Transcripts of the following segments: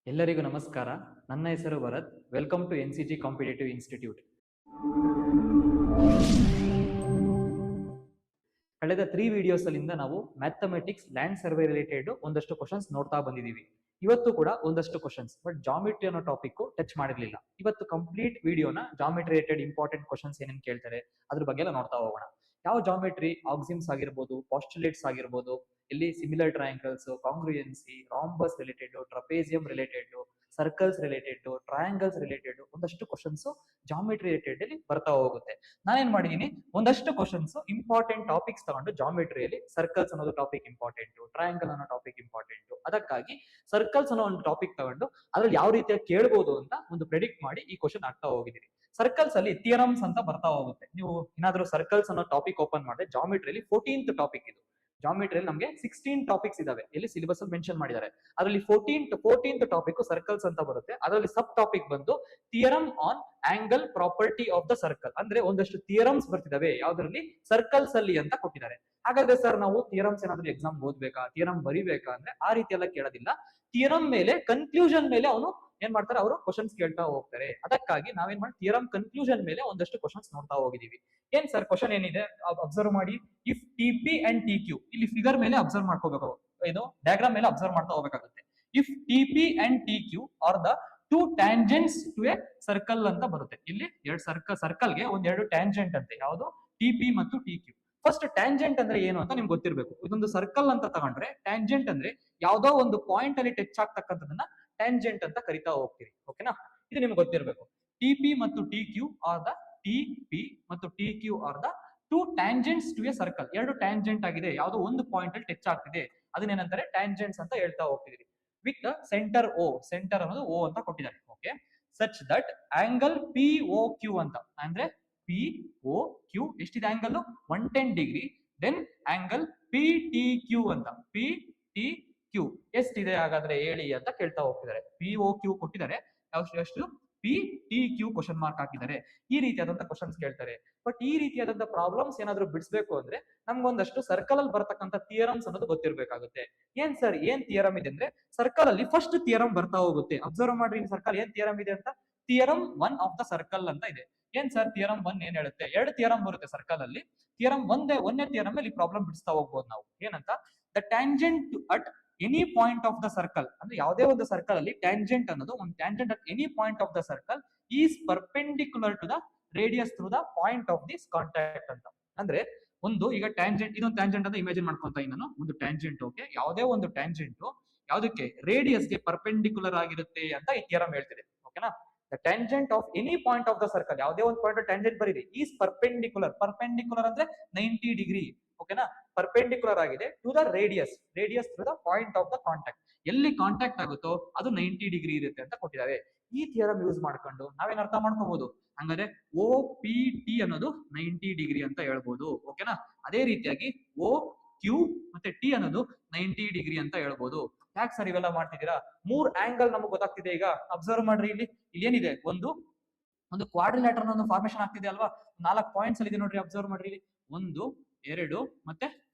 ಎಲ್ಲರಿಗೂ ನಮಸ್ಕಾರ. ನನ್ನ ಹೆಸರು Bharath. Welcome to NCT competitive institute. ಕಳೆದ 3 ವಿಡಿಯೋಸ್ ಅಲ್ಲಿಂದ ನಾವು ಮ್ಯಾಥಮೆಟಿಕ್ಸ್ ಲ್ಯಾಂಡ್ ಸರ್ವೆ ರಿಲೇಟೆಡ್ ಒಂದಷ್ಟು ಕ್ವಶನ್ಸ್ ನೋಡ್ತಾ ಬಂದಿದ್ದೀವಿ. ಇವತ್ತು ಕೂಡ ಒಂದಷ್ಟು ಕ್ವಶನ್ಸ್, ಬಟ್ ಜಾಮಿಟ್ರಿ ಅನ್ನೋ ಟಾಪಿಕ್ ಟಚ್ ಮಾಡಿರ್ಲಿಲ್ಲ. ಇವತ್ತು ಕಂಪ್ಲೀಟ್ ವಿಡಿಯೋನ ಜಾಮಿಟ್ರಿ ರಿಲೇಟೆಡ್ ಇಂಪಾರ್ಟೆಂಟ್ ಕ್ವಶನ್ಸ್ ಏನೇನು ಕೇಳ್ತಾರೆ ಅದ್ರ ಬಗ್ಗೆ ಎಲ್ಲ ನೋಡ್ತಾ ಹೋಗೋಣ. ಯಾವ ಜಾಮಿಟ್ರಿ, ಆಕ್ಸಿಮ್ಸ್ ಆಗಿರ್ಬೋದು, ಪಾಸ್ಟುಲೇಟ್ಸ್ ಆಗಿರ್ಬೋದು, ಇಲ್ಲಿ similar triangles, congruency, rhombus related, trapezium related, circles related, triangles related ಒಂದಷ್ಟು ಕ್ವಶನ್ಸ್ ಜಾಮಿಟ್ರಿ ರಿಲೇಟೆಡ್ ಅಲ್ಲಿ ಬರ್ತಾ ಹೋಗುತ್ತೆ. ನಾನೇನ್ ಮಾಡಿದೀನಿ, ಒಂದಷ್ಟು ಕ್ವಶನ್ಸ್ ಇಂಪಾರ್ಟೆಂಟ್ ಟಾಪಿಕ್ಸ್ ತಗೊಂಡು ಜಾಮಿಟ್ರಿಯಲ್ಲಿ ಸರ್ಕಲ್ಸ್ ಅನ್ನೋದು ಟಾಪಿಕ್ ಇಂಪಾರ್ಟೆಂಟ್, ಟ್ರಯಾಂಗಲ್ ಅನ್ನೋ ಟಾಪಿಕ್ ಇಂಪಾರ್ಟೆಂಟ್, ಅದಕ್ಕಾಗಿ ಸರ್ಕಲ್ಸ್ ಅನ್ನೋ ಒಂದು ಟಾಪಿಕ್ ತಗೊಂಡು ಅದ್ರಲ್ಲಿ ಯಾವ ರೀತಿಯಾಗಿ ಕೇಳಬಹುದು ಅಂತ ಒಂದು ಪ್ರೆಡಿಕ್ಟ್ ಮಾಡಿ ಈ ಕ್ವಶನ್ ಆಗ್ತಾ ಹೋಗಿದ್ದೀನಿ. ಸರ್ಕಲ್ಸ್ ಅಲ್ಲಿ ಥಿಯರಮ್ಸ್ ಅಂತ ಬರ್ತಾ ಹೋಗುತ್ತೆ. ನೀವು ಏನಾದ್ರೂ ಸರ್ಕಲ್ಸ್ ಅನ್ನೋ ಟಾಪಿಕ್ ಓಪನ್ ಮಾಡಿದ್ರೆ ಜಾಮಿಟ್ರಿಯಲ್ಲಿ 14th ಟಾಪಿಕ್ ಇದು. ಜಾಮಿಟ್ರಿಯಲ್ಲಿ ನಮಗೆ 16 ಟಾಪಿಕ್ಸ್ ಇದಾವೆ, ಇಲ್ಲಿ ಸಿಲೆಬಸ್ ಅಲ್ಲಿ ಮೆನ್ಷನ್ ಮಾಡಿದ್ದಾರೆ. ಅದರಲ್ಲಿ 14th ಟಾಪಿಕ್ ಸರ್ಕಲ್ಸ್ ಅಂತ ಬರುತ್ತೆ. ಅದರಲ್ಲಿ ಸಬ್ ಟಾಪಿಕ್ ಬಂದು theorem on angle property of the circle. ಅಂದ್ರೆ ಒಂದಷ್ಟು ಥಿಯರಮ್ಸ್ ಬರ್ತಿದಾವೆ ಯಾವ್ದ್ರಲ್ಲಿ, ಸರ್ಕಲ್ಸ್ ಅಲ್ಲಿ ಅಂತ ಕೊಟ್ಟಿದ್ದಾರೆ. ಹಾಗಾದ್ರೆ ಸರ್ ನಾವು ಥಿಯರಮ್ಸ್ ಏನಾದ್ರೂ ಎಕ್ಸಾಮ್ ಓದ್ಬೇಕಾ, ಥಿಯರಮ್ ಬರಿಬೇಕಾ ಅಂದ್ರೆ ಆ ರೀತಿ ಎಲ್ಲ ಕೇಳೋದಿಲ್ಲ. ಥಿಯರಮ್ ಮೇಲೆ ಕನ್ಕ್ಲೂಷನ್ ಮೇಲೆ ಅವನು ಏನ್ ಮಾಡ್ತಾರೆ, ಅವರು ಕ್ವಶನ್ಸ್ ಕೇಳ್ತಾ ಹೋಗ್ತಾರೆ. ಅದಕ್ಕಾಗಿ ನಾವೇನ್ ಮಾಡಿ ಥಿಯರಮ್ ಕನ್ಕ್ಲೂಷನ್ ಮೇಲೆ ಒಂದಷ್ಟು ಕ್ವಶನ್ಸ್ ನೋಡ್ತಾ ಹೋಗಿದೀವಿ. ಏನ್ ಸರ್ ಕ್ವಶನ್ ಏನಿದೆ ಅಬ್ಸರ್ವ್ ಮಾಡಿ. ಇಫ್ TP ಅಂಡ್ TQ, ಇಲ್ಲಿ ಫಿಗರ್ ಮೇಲೆ ಅಬ್ಸರ್ವ್ ಮಾಡ್ಕೋಬೇಕು, ಇದು ಡಯಾಗ್ರಾಮ್ ಮೇಲೆ ಅಬ್ಸರ್ವ್ ಮಾಡ್ತಾ ಹೋಗ್ಬೇಕಾಗುತ್ತೆ. If TP and TQ are the two tangents to a circle ಅಂತ ಬರುತ್ತೆ. ಇಲ್ಲಿ ಎರಡು ಸರ್ಕಲ್ಗೆ ಒಂದೆರಡು ಟ್ಯಾಂಜೆಂಟ್ ಅಂತೆ, ಯಾವುದು TP ಮತ್ತು TQ. ಫಸ್ಟ್ ಟ್ಯಾಂಜೆಂಟ್ ಅಂದ್ರೆ ಏನು ಅಂತ ನಿಮ್ಗೆ ಗೊತ್ತಿರಬೇಕು. ಇದೊಂದು ಸರ್ಕಲ್ ಅಂತ ತಗೊಂಡ್ರೆ ಟ್ಯಾಂಜೆಂಟ್ ಅಂದ್ರೆ ಯಾವ್ದೋ ಒಂದು ಪಾಯಿಂಟ್ ಅಲ್ಲಿ ಟಚ್ ಆಗ್ತಕ್ಕಂಥದನ್ನ ಟ್ಯಾಂಜೆಂಟ್ ಅಂತ ಕರಿತಾ ಹೋಗ್ತೀರಿ. ಓಕೆನಾ, ಇದು ನಿಮ್ಗೆ ಗೊತ್ತಿರಬೇಕು. TP ಮತ್ತು TQ ಆರ್ ದ TP ಮತ್ತು TQ are the two tangents to a circle. ಎರಡು ಟ್ಯಾಂಜೆಂಟ್ ಆಗಿದೆ, ಯಾವ್ದೋ ಒಂದು ಪಾಯಿಂಟ್ ಅಲ್ಲಿ ಟಚ್ ಆಗ್ತಿದೆ, ಅದನ್ನೇನಂತಾರೆ ಟ್ಯಾಂಜೆಂಟ್ಸ್ ಅಂತ ಹೇಳ್ತಾ ಹೋಗ್ತಿದ್ರಿ. ವಿತ್ ಸೆಂಟರ್ O, ಸೆಂಟರ್ ಅನ್ನೋದು O ಅಂತ ಕೊಟ್ಟಿದ್ದಾರೆ. Okay, such that angle POQ ಅಂತ, ಅಂದ್ರೆ POQ ಎಷ್ಟಿದೆ angle 110 degree. Then angle PTQ ಅಂತ, PTQ ಎಷ್ಟಿದೆ ಹಾಗಾದ್ರೆ ಹೇಳಿ ಅಂತ ಕೇಳ್ತಾ ಹೋಗ್ತಿದ್ದಾರೆ. POQ ಕೊಟ್ಟಿದ್ದಾರೆ, ಎಷ್ಟು PTQ ಕ್ವಶನ್ ಮಾರ್ಕ್ ಹಾಕಿದ್ದಾರೆ. ಈ ರೀತಿಯಾದಂತಹ ಕ್ವಶನ್ಸ್ ಕೇಳ್ತಾರೆ. ಬಟ್ ಈ ರೀತಿಯಾದಂತಹ ಪ್ರಾಬ್ಲಮ್ಸ್ ಏನಾದ್ರು ಬಿಡಿಸಬೇಕು ಅಂದ್ರೆ ನಮ್ಗೊಂದಷ್ಟು ಸರ್ಕಲ್ ಅಲ್ಲಿ ಬರ್ತಕ್ಕಂಥ ಥಿಯರಮ್ಸ್ ಅನ್ನೋದು ಗೊತ್ತಿರಬೇಕಾಗುತ್ತೆ. ಏನ್ ಸರ್ ಏನ್ ಥಿಯರಮ್ ಇದೆ ಅಂದ್ರೆ, ಸರ್ಕಲ್ ಅಲ್ಲಿ ಫಸ್ಟ್ ಥಿಯರಮ್ ಬರ್ತಾ ಹೋಗುತ್ತೆ. ಅಬ್ಸರ್ವ್ ಮಾಡ್ರಿ, ಸರ್ಕಲ್ ಏನ್ ಥಿಯರಮ್ ಇದೆ ಅಂತ, ಥಿಯರಮ್ 1 ಆಫ್ ದ ಸರ್ಕಲ್ ಅಂತ ಇದೆ. ಏನ್ ಸರ್ ಥಿಯರಮ್ 1 ಏನ್ ಹೇಳುತ್ತೆ, ಎರಡು ಥಿಯರಮ್ ಬರುತ್ತೆ ಸರ್ಕಲ್ ಅಲ್ಲಿ. ಥಿಯರಮ್ ಒಂದೇ ಥಿಯರಮ್ ಅಲ್ಲಿ ಪ್ರಾಬ್ಲಮ್ ಬಿಡಿಸ್ತಾ ಹೋಗ್ಬೋದು ನಾವು. ಏನಂತ, the tangent at any point of the circle, ಅಂದ್ರೆ ಯಾವುದೇ ಒಂದು ಸರ್ಕಲ್ ಅಲ್ಲಿ ಟ್ಯಾಂಜೆಂಟ್ ಅನ್ನೋದು, ಒಂದು tangent at any point of the circle is perpendicular to the radius through the point of this contact ಅಂತ. ಅಂದ್ರೆ ಒಂದು ಈಗ ಟ್ಯಾಂಜೆಂಟ್, ಇದೊಂದು ಟ್ಯಾಂಜೆಂಟ್ ಅಂತ ಇಮ್ಯಾಜಿನ್ ಮಾಡ್ಕೊಂತ ನಾನು, ಒಂದು ಟ್ಯಾಂಜೆಂಟ್. ಓಕೆ, ಯಾವುದೇ ಒಂದು ಟ್ಯಾಂಜೆಂಟ್ ಯಾವುದಕ್ಕೆ, ರೇಡಿಯಸ್ಗೆ ಪರ್ಪೆಂಡಿಕ್ಯುಲರ್ ಆಗಿರುತ್ತೆ ಅಂತ ಈ ಥಿಯರಮ್ ಹೇಳ್ತಿದೆ. ಓಕೆನಾ, the tangent of any point of the circle, ಯಾವುದೇ ಒಂದು ಪಾಯಿಂಟ್ ಟ್ಯಾಂಜೆಂಟ್ ಬರೀರಿ, ಈಸ್ ಪರ್ಪೆಂಡಿಕ್ಯುಲರ್. ಪರ್ಪೆಂಡಿಕ್ಯುಲರ್ ಅಂದ್ರೆ 90 ಡಿಗ್ರಿ. ಓಕೆನಾ, ಪರ್ಪೆಂಡಿಕ್ಯುಲರ್ ಆಗಿದೆ to the radius through the point of the contact. ಎಲ್ಲಿ ಕಾಂಟ್ಯಾಕ್ಟ್ ಆಗುತ್ತೋ ಅದು 90 ಡಿಗ್ರಿ ಇರುತ್ತೆ ಅಂತ ಕೊಟ್ಟಿದ್ದಾರೆ. ಈ ಥಿಯರಮ್ ಯೂಸ್ ಮಾಡ್ಕೊಂಡು ನಾವೇನ್ ಅರ್ಥ ಮಾಡ್ಕೋಬಹುದು, ಹಂಗಾದ್ರೆ OPT ಅನ್ನೋದು 90 ಡಿಗ್ರಿ ಅಂತ ಹೇಳ್ಬೋದು. ಓಕೆನಾ, ಅದೇ ರೀತಿಯಾಗಿ OQ ಮತ್ತೆ T ಅನ್ನೋದು 90 ಡಿಗ್ರಿ ಅಂತ ಹೇಳ್ಬೋದು. ಯಾಕೆ ಸರ್ ಇವೆಲ್ಲ ಮಾಡ್ತಿದ್ದೀರಾ, 3 ಆಂಗಲ್ ನಮಗೆ ಗೊತ್ತಾಗ್ತಿದೆ. ಈಗ ಅಬ್ಸರ್ವ್ ಮಾಡ್ರಿ, ಇಲ್ಲಿ ಏನಿದೆ, ಒಂದು ಕ್ವಾಡ್ರಿಲ್ಯಾಟರ್ ಒಂದು ಫಾರ್ಮೇಶನ್ ಆಗ್ತಿದೆ ಅಲ್ವಾ. 4 ಪಾಯಿಂಟ್ಸ್ ಅಲ್ಲಿ ಇದೆ ನೋಡ್ರಿ, ಅಬ್ಸರ್ವ್ ಮಾಡ್ರಿ. ಇಲ್ಲಿ 1 2 ಮತ್ತೆ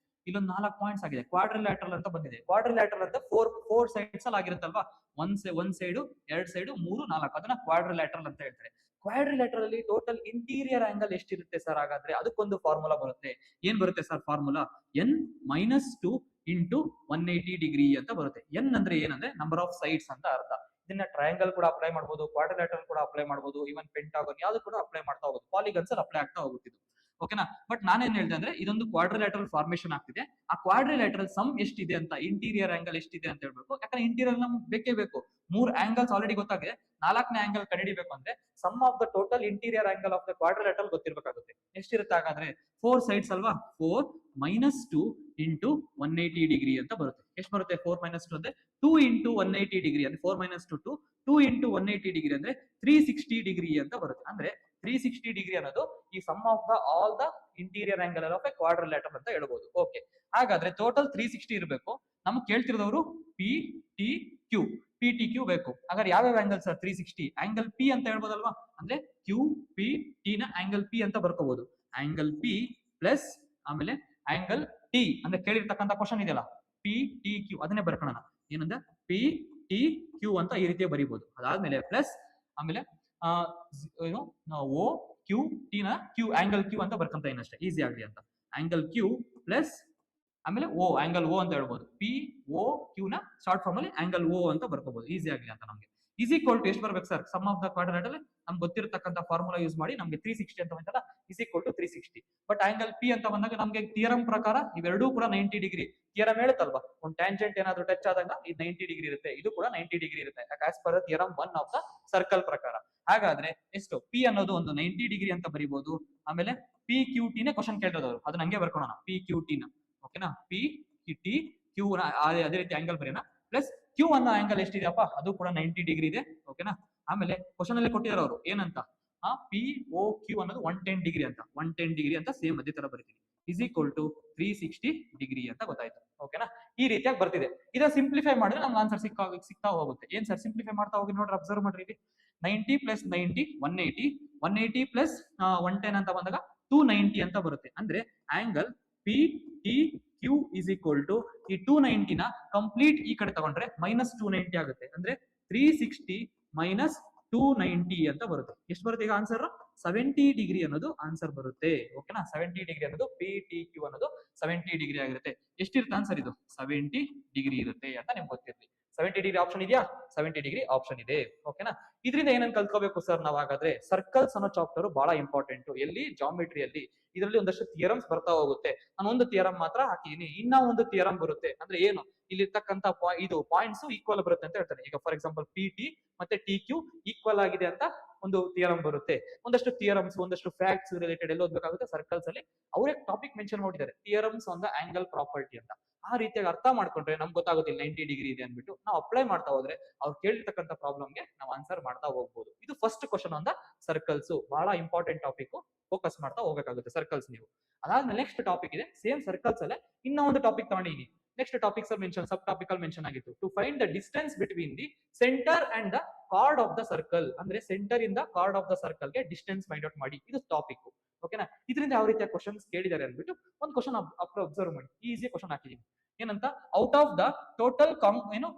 ಇಲ್ಲೊಂದು 4 ಪಾಯಿಂಟ್ಸ್ ಆಗಿದೆ. ಕ್ವಾಡ್ರಿಲ್ಯಾಟರಲ್ ಅಂತ ಬಂದಿದೆ. ಕ್ವಾಡ್ರಿಲ್ಯಾಟರಲ್ ಅಂತ ಫೋರ್ ಸೈಡ್ಸ್ ಅಲ್ಲಿ ಆಗಿರುತ್ತಲ್ವಾ, ಒಂದ್ ಸೈಡ್, 2 ಸೈಡ್, 3 4, ಅದನ್ನ ಕ್ವಾಡ್ರಿಲ್ಯಾಟರಲ್ ಅಂತ ಹೇಳ್ತಾರೆ. ಕ್ವಾಡ್ರಿಲ್ಯಾಟರಲ್ ಅಲ್ಲಿ ಟೋಟಲ್ ಇಂಟೀರಿಯರ್ ಆಂಗಲ್ ಎಷ್ಟಿರುತ್ತೆ ಸರ್ ಹಾಗಾದ್ರೆ, ಅದಕ್ಕೊಂದು ಫಾರ್ಮುಲಾ ಬರುತ್ತೆ. ಏನ್ ಬರುತ್ತೆ sir formula, N-2 into 180 degree ಅಂತ ಬರುತ್ತೆ. N ಅಂದ್ರೆ ಏನಂದ್ರೆ ನಂಬರ್ ಆಫ್ ಸೈಡ್ಸ್ ಅಂತ ಅರ್ಥ. ಇದನ್ನ ಟ್ರಯಾಂಗಲ್ ಕೂಡ ಅಪ್ಲೈ ಮಾಡಬಹುದು, ಕ್ವಾಡ್ರಿಲ್ಯಾಟರಲ್ ಕೂಡ ಅಪ್ಲೈ ಮಾಡಬಹುದು, ಈವನ್ ಪೆಂಟಾಗನ್ ಯಾವ್ದು ಕೂಡ ಅಪ್ಲೈ ಮಾಡ್ತಾ ಹೋಗುತ್ತೆ, ಪಾಲಿಗನ್ಸ್ ಅಲ್ಲಿ ಅಪ್ಲೈ ಆಗ್ತಾ ಹೋಗುತ್ತೆ ಇದು. ಓಕೆನಾ, ಬಟ್ ನಾನೇನ್ ಹೇಳ್ದೆ ಅಂದ್ರೆ ಇದೊಂದು ಕ್ವಾಡ್ರಿಲ್ಯಾಟರಲ್ ಫಾರ್ಮೇಶನ್ ಆಗ್ತಿದೆ. ಆ ಕ್ವಾಡ್ರಿಲ್ಯಾಟರಲ್ ಸಮ್ ಎಷ್ಟಿದೆ ಅಂತ, ಇಂಟೀರಿಯರ್ ಆಂಗಲ್ ಎಷ್ಟಿದೆ ಅಂತ ಹೇಳ್ಬೇಕು. ಯಾಕಂದ್ರೆ ಇಂಟೀರಿಯರ್ ನಮ್ಗೆ ಬೇಕೇ ಬೇಕು. 3 ಆಂಗಲ್ಸ್ ಆಲ್ರೆಡಿ ಗೊತ್ತಾಗಿದೆ, 4ನೇ ಆಂಗಲ್ ಕಂಡುಹಿಡಿಬೇಕು ಅಂದ್ರೆ sum of the total interior angle of the quadrilateral ಗೊತ್ತಿರಬೇಕಾಗುತ್ತೆ. ಎಷ್ಟಿರುತ್ತೆ ಹಾಗಾದ್ರೆ, 4 ಸೈಡ್ಸ್ ಅಲ್ವಾ, 4 - 2 ಇಂಟು 180 ಡಿಗ್ರಿ ಅಂತ ಬರುತ್ತೆ. ಎಷ್ಟು ಬರುತ್ತೆ, 4 - 2 ಅಂದ್ರೆ 2 ಇಂಟು 180 ಡಿಗ್ರಿ ಅಂದ್ರೆ 4 - 2 2 ಇಂಟು 180 ಡಿಗ್ರಿ ಅಂದ್ರೆ 360 ಡಿಗ್ರಿ ಅಂತ ಬರುತ್ತೆ. ಅಂದ್ರೆ 360 ಡಿಗ್ರಿ ಅನ್ನೋದು ಈ sum of the all the interior angle of a quadrilateral ಅಂತ ಹೇಳ್ಬೋದು. ಓಕೆ, ಹಾಗಾದ್ರೆ ಟೋಟಲ್ 360 ಇರಬೇಕು. ನಮ್ಗೆ ಕೇಳ್ತಿರೋದವರು PTQ ಬೇಕು. ಹಾಗಾದ್ರೆ ಯಾವ್ಯಾವ ಆಂಗಲ್ ಸರ್ 360, ಆಂಗಲ್ P ಅಂತ ಹೇಳ್ಬೋದಲ್ವಾ. ಅಂದ್ರೆ QPT ನ ಆಂಗಲ್ P ಅಂತ ಬರ್ಕೋಬಹುದು. ಆಂಗಲ್ P ಪ್ಲಸ್ ಆಮೇಲೆ ಆಂಗಲ್ T ಅಂದ್ರೆ ಕೇಳಿರ್ತಕ್ಕಂಥ ಕ್ವಶನ್ ಇದೆಯಲ್ಲ, PTQ ಅದನ್ನೇ ಬರ್ಕೊಳ್ಳೋಣ. ಏನಂದ್ರೆ ಟಿ ಕ್ಯೂ ಅಂತ ಈ ರೀತಿ ಬರೀಬಹುದು. ಅದಾದ್ಮೇಲೆ ಪ್ಲಸ್ ಆಮೇಲೆ ಏನು ಓ ಕ್ಯೂ ಟಿ ನ ಕ್ಯೂ ಆಂಗಲ್ ಕ್ಯೂ ಅಂತ ಬರ್ಕೊಂತ ಅಷ್ಟೇ ಈಸಿ ಆಗ್ಲಿ ಅಂತ. ಆಂಗಲ್ ಕ್ಯೂ ಪ್ಲಸ್ ಆಮೇಲೆ ಓ ಆಂಗಲ್ ಓ ಅಂತ ಹೇಳ್ಬೋದು. ಪಿ ಓ ಕ್ಯೂ ನ ಶಾರ್ಟ್ ಫಾರ್ಮ್ ಅಲ್ಲಿ ಆಂಗಲ್ ಓ ಅಂತ ಬರ್ಕೋಬಹುದು ಈಸಿ ಆಗ್ಲಿ ಅಂತ ನಮಗೆ. ಈಸ್ ಈಕ್ವಲ್ ಟು ಎಷ್ಟು ಬರ್ಬೇಕು ಸರ್? ಸಮ್ ಆಫ್ ದ ಕ್ವಾಡ್ರಾಟ್ ಅಲ್ಲಿ ನಮ್ಗೆ ಗೊತ್ತಿರತಕ್ಕಂತ ಫಾರ್ಮುಲಾ ಯೂಸ್ ಮಾಡಿ ನಮಗೆ 360 ಅಂತ ಬಂತಲ್ಲ, is equal to 360. But angle P ಅಂತ ಬಂದಾಗ ನಮಗೆ ಥಿಯರಂ ಪ್ರಕಾರ ಇವೆರಡೂ ಕೂಡ 90 ಡಿಗ್ರಿ. ಥಿಯರಂ ಹೇಳುತ್ತಲ್ವಾ, ಒಂದು ಟ್ಯಾಂಜೆಂಟ್ ಏನಾದ್ರು ಟಚ್ ಆದಾಗ ಇದು 90 ಡಿಗ್ರಿ ಇರುತ್ತೆ, ಇದು ಕೂಡ 90 ಡಿಗ್ರಿ ಇರುತ್ತೆ as per theorem 1 of the circle ಪ್ರಕಾರ. ಹಾಗಾದ್ರೆ ಎಷ್ಟು ಪಿ ಅನ್ನೋದು ಒಂದು 90 ಡಿಗ್ರಿ ಅಂತ ಬರೀಬಹುದು. ಆಮೇಲೆ ಪಿ ಕ್ಯೂ ಟಿ ನೇ ಕ್ವಶನ್ ಕೇಳಿರೋದು, ಅದನ್ನ ಹಂಗೆ ಬರ್ಕೊಳ್ಳೋಣ. ಪಿ ಕ್ಯೂ ಟಿ ನ ಓಕೆನಾ, ಪಿ ಟಿ ಕ್ಯೂ ಅದೇ ರೀತಿ ಆಂಗಲ್ ಬರೆಯೋಣ. ಪ್ಲಸ್ ಕ್ಯೂ ಅನ್ನೋ ಆಂಗಲ್ ಎಷ್ಟಿದೆಯಪ್ಪ, ಅದು ಕೂಡ 90 ಡಿಗ್ರಿ ಇದೆ. ಓಕೆನಾ. ಆಮೇಲೆ ಕ್ವಶನ್ ಅಲ್ಲಿ ಕೊಟ್ಟಿದ್ದಾರೆ ಅವರು ಏನಂತ, ಪಿ ಓ ಕ್ಯೂ ಅನ್ನೋದು 110 ಡಿಗ್ರಿ ಅಂತ, 110 ಡಿಗ್ರಿ ಅಂತ ಸೇಮ್ ಅದೇ ತರ ಬರೀತೀನಿ. ಇಸ್ ಈಕ್ವಲ್ ಟು 360 ಡಿಗ್ರಿ ಅಂತ ಗೊತ್ತಾಯ್ತು. ಓಕೆನಾ, ಈ ರೀತಿಯಾಗಿ ಬರ್ತಿದೆ. ಇದನ್ನ ಸಿಂಪ್ಲಿಫೈ ಮಾಡಿದ್ರೆ ನಮ್ಗೆ ಆನ್ಸರ್ ಸಿಗ್ತಾ ಹೋಗುತ್ತೆ. ಏನ್ ಸರ್ ಸಿಂಪ್ಲಿಫೈ ಮಾಡ್ತಾ ಹೋಗಿ ನೋಡ್ರಿ, ಅಬ್ಸರ್ವ್ ಮಾಡ್ರಿ ಇಲ್ಲಿ. 90 ಪ್ಲಸ್ 90 180, 180 ಪ್ಲಸ್ 110 ಅಂತ ಬಂದಾಗ 290 ಅಂತ ಬರುತ್ತೆ. ಅಂದ್ರೆ angle P T Q is equal to ಈ 290 ನ ಕಂಪ್ಲೀಟ್ ಈ ಕಡೆ ತಗೊಂಡ್ರೆ ಮೈನಸ್ 290 ಆಗುತ್ತೆ. ಅಂದ್ರೆ 360 ಮೈನಸ್ 290 ಅಂತ ಬರುತ್ತೆ. ಎಷ್ಟು ಬರುತ್ತೆ ಈಗ ಆನ್ಸರ್? 70 ಡಿಗ್ರಿ ಅನ್ನೋದು ಆನ್ಸರ್ ಬರುತ್ತೆ. ಓಕೆನಾ, 70 ಡಿಗ್ರಿ ಅನ್ನೋದು ಪಿ ಟಿ ಕ್ಯೂ ಅನ್ನೋದು 70 ಡಿಗ್ರಿ ಆಗಿರುತ್ತೆ. ಎಷ್ಟಿರುತ್ತೆ ಆನ್ಸರ್? ಇದು 70 ಡಿಗ್ರಿ ಇರುತ್ತೆ ಅಂತ ನಿಮ್ಗೆ ಗೊತ್ತಿರಲಿ. 70 ಡಿಗ್ರಿ ಆಪ್ಷನ್ ಇದೆಯಾ? 70 ಡಿಗ್ರಿ ಆಪ್ಷನ್ ಇದೆ. ಓಕೆನಾ, ಇದರಿಂದ ಏನನ್ನ ಕಲ್ತ್ಕೋಬೇಕು ಸರ್ ನಾವು? ಹಾಗಾದ್ರೆ ಸರ್ಕಲ್ಸ್ ಅನ್ನೋ ಚಾಪ್ಟರ್ ಬಹಳ ಇಂಪಾರ್ಟೆಂಟ್. ಎಲ್ಲಿ? ಜಾಮಿಟ್ರಿಯಲ್ಲಿ. ಇದರಲ್ಲಿ ಒಂದಷ್ಟು ಥಿಯರಮ್ಸ್ ಬರ್ತಾ ಹೋಗುತ್ತೆ. ನಾನು ಒಂದು ಥಿಯರಂ ಮಾತ್ರ ಹಾಕಿದೀನಿ, ಇನ್ನ ಒಂದು ಥಿಯರಂ ಬರುತ್ತೆ. ಅಂದ್ರೆ ಏನು, ಇಲ್ಲಿರ್ತಕ್ಕಂಥ ಇದು ಪಾಯಿಂಟ್ಸ್ ಈಕ್ವಲ್ ಬರುತ್ತೆ ಅಂತ ಹೇಳ್ತಾರೆ. ಈಗ ಫಾರ್ ಎಕ್ಸಾಂಪಲ್ ಪಿ ಟಿ ಮತ್ತೆ ಟಿ ಕ್ಯೂ ಈಕ್ವಲ್ ಆಗಿದೆ ಅಂತ ಒಂದು ಥಿಯರಂ ಬರುತ್ತೆ. ಒಂದಷ್ಟು ಥಿಯರಮ್ಸ್, ಒಂದಷ್ಟು ಫ್ಯಾಕ್ಟ್ಸ್ ರಿಲೇಟೆಡ್ ಎಲ್ಲ ಓದಬೇಕಾಗುತ್ತೆ ಸರ್ಕಲ್ಸ್ ಅಲ್ಲಿ. ಅವರೇ ಟಾಪಿಕ್ ಮೆನ್ಷನ್ ಮಾಡಿದ್ದಾರೆ, theorems on the angle property ಅಂತ. ಆ ರೀತಿಯಾಗಿ ಅರ್ಥ ಮಾಡ್ಕೊಂಡ್ರೆ ನಮ್ಗೆ ಗೊತ್ತಾಗುತ್ತೆ 90 ಡಿಗ್ರಿ ಇದೆ ಅಂದ್ಬಿಟ್ಟು ನಾವು ಅಪ್ಲೈ ಮಾಡ್ತಾ ಹೋದ್ರೆ ಅವ್ರು ಕೇಳಿರ್ತಕ್ಕಂಥ ಪ್ರಾಬ್ಲಮ್ಗೆ ನಾವು ಆನ್ಸರ್ ಮಾಡ್ತಾ ಹೋಗ್ಬೋದು. ಇದು first question on the circles. ಬಹಳ ಇಂಪಾರ್ಟೆಂಟ್ ಟಾಪಿಕ್, ಫೋಕಸ್ ಮಾಡ್ತಾ ಹೋಗಬೇಕಾಗುತ್ತೆ ಸರ್ಕಲ್ಸ್ ನೀವು. ಅದಾದ್ಮೇಲೆ ನೆಕ್ಸ್ಟ್ ಟಾಪಿಕ್ ಇದೆ ಸೇಮ್ ಸರ್ಕಲ್ಸ್ ಅಲ್ಲೇ ಇನ್ನ ಒಂದು ಟಾಪಿಕ್ ತಗೊಂಡಿದ್ದೀನಿ. Next topics mention, sub topical mention ಆಗಿತ್ತು. To find the distance between the center and the chord of the circle. ಅಂದ್ರೆ ಸೆಂಟರ್ ಇಂದ ಕಾರ್ಡ್ ಆಫ್ ದ ಸರ್ಕಲ್ ಗೆ ಡಿಸ್ಟೆನ್ಸ್ ಫೈಂಡ್ ಔಟ್ ಮಾಡಿ. ಇದು ಟಾಪಿಕ್. ಓಕೆನಾ, ಇದರಿಂದ ಯಾವ ರೀತಿಯ ಕ್ವಶನ್ಸ್ ಕೇಳಿದ್ದಾರೆ ಅಂದ್ಬಿಟ್ಟು ಒಂದು ಕ್ವಶನ್ ಅಬ್ಸರ್ವ್ ಮಾಡಿ. ಈಸಿ ಕ್ವಶನ್ ಹಾಕಿದೀನಿ. ಏನಂತ, out of the total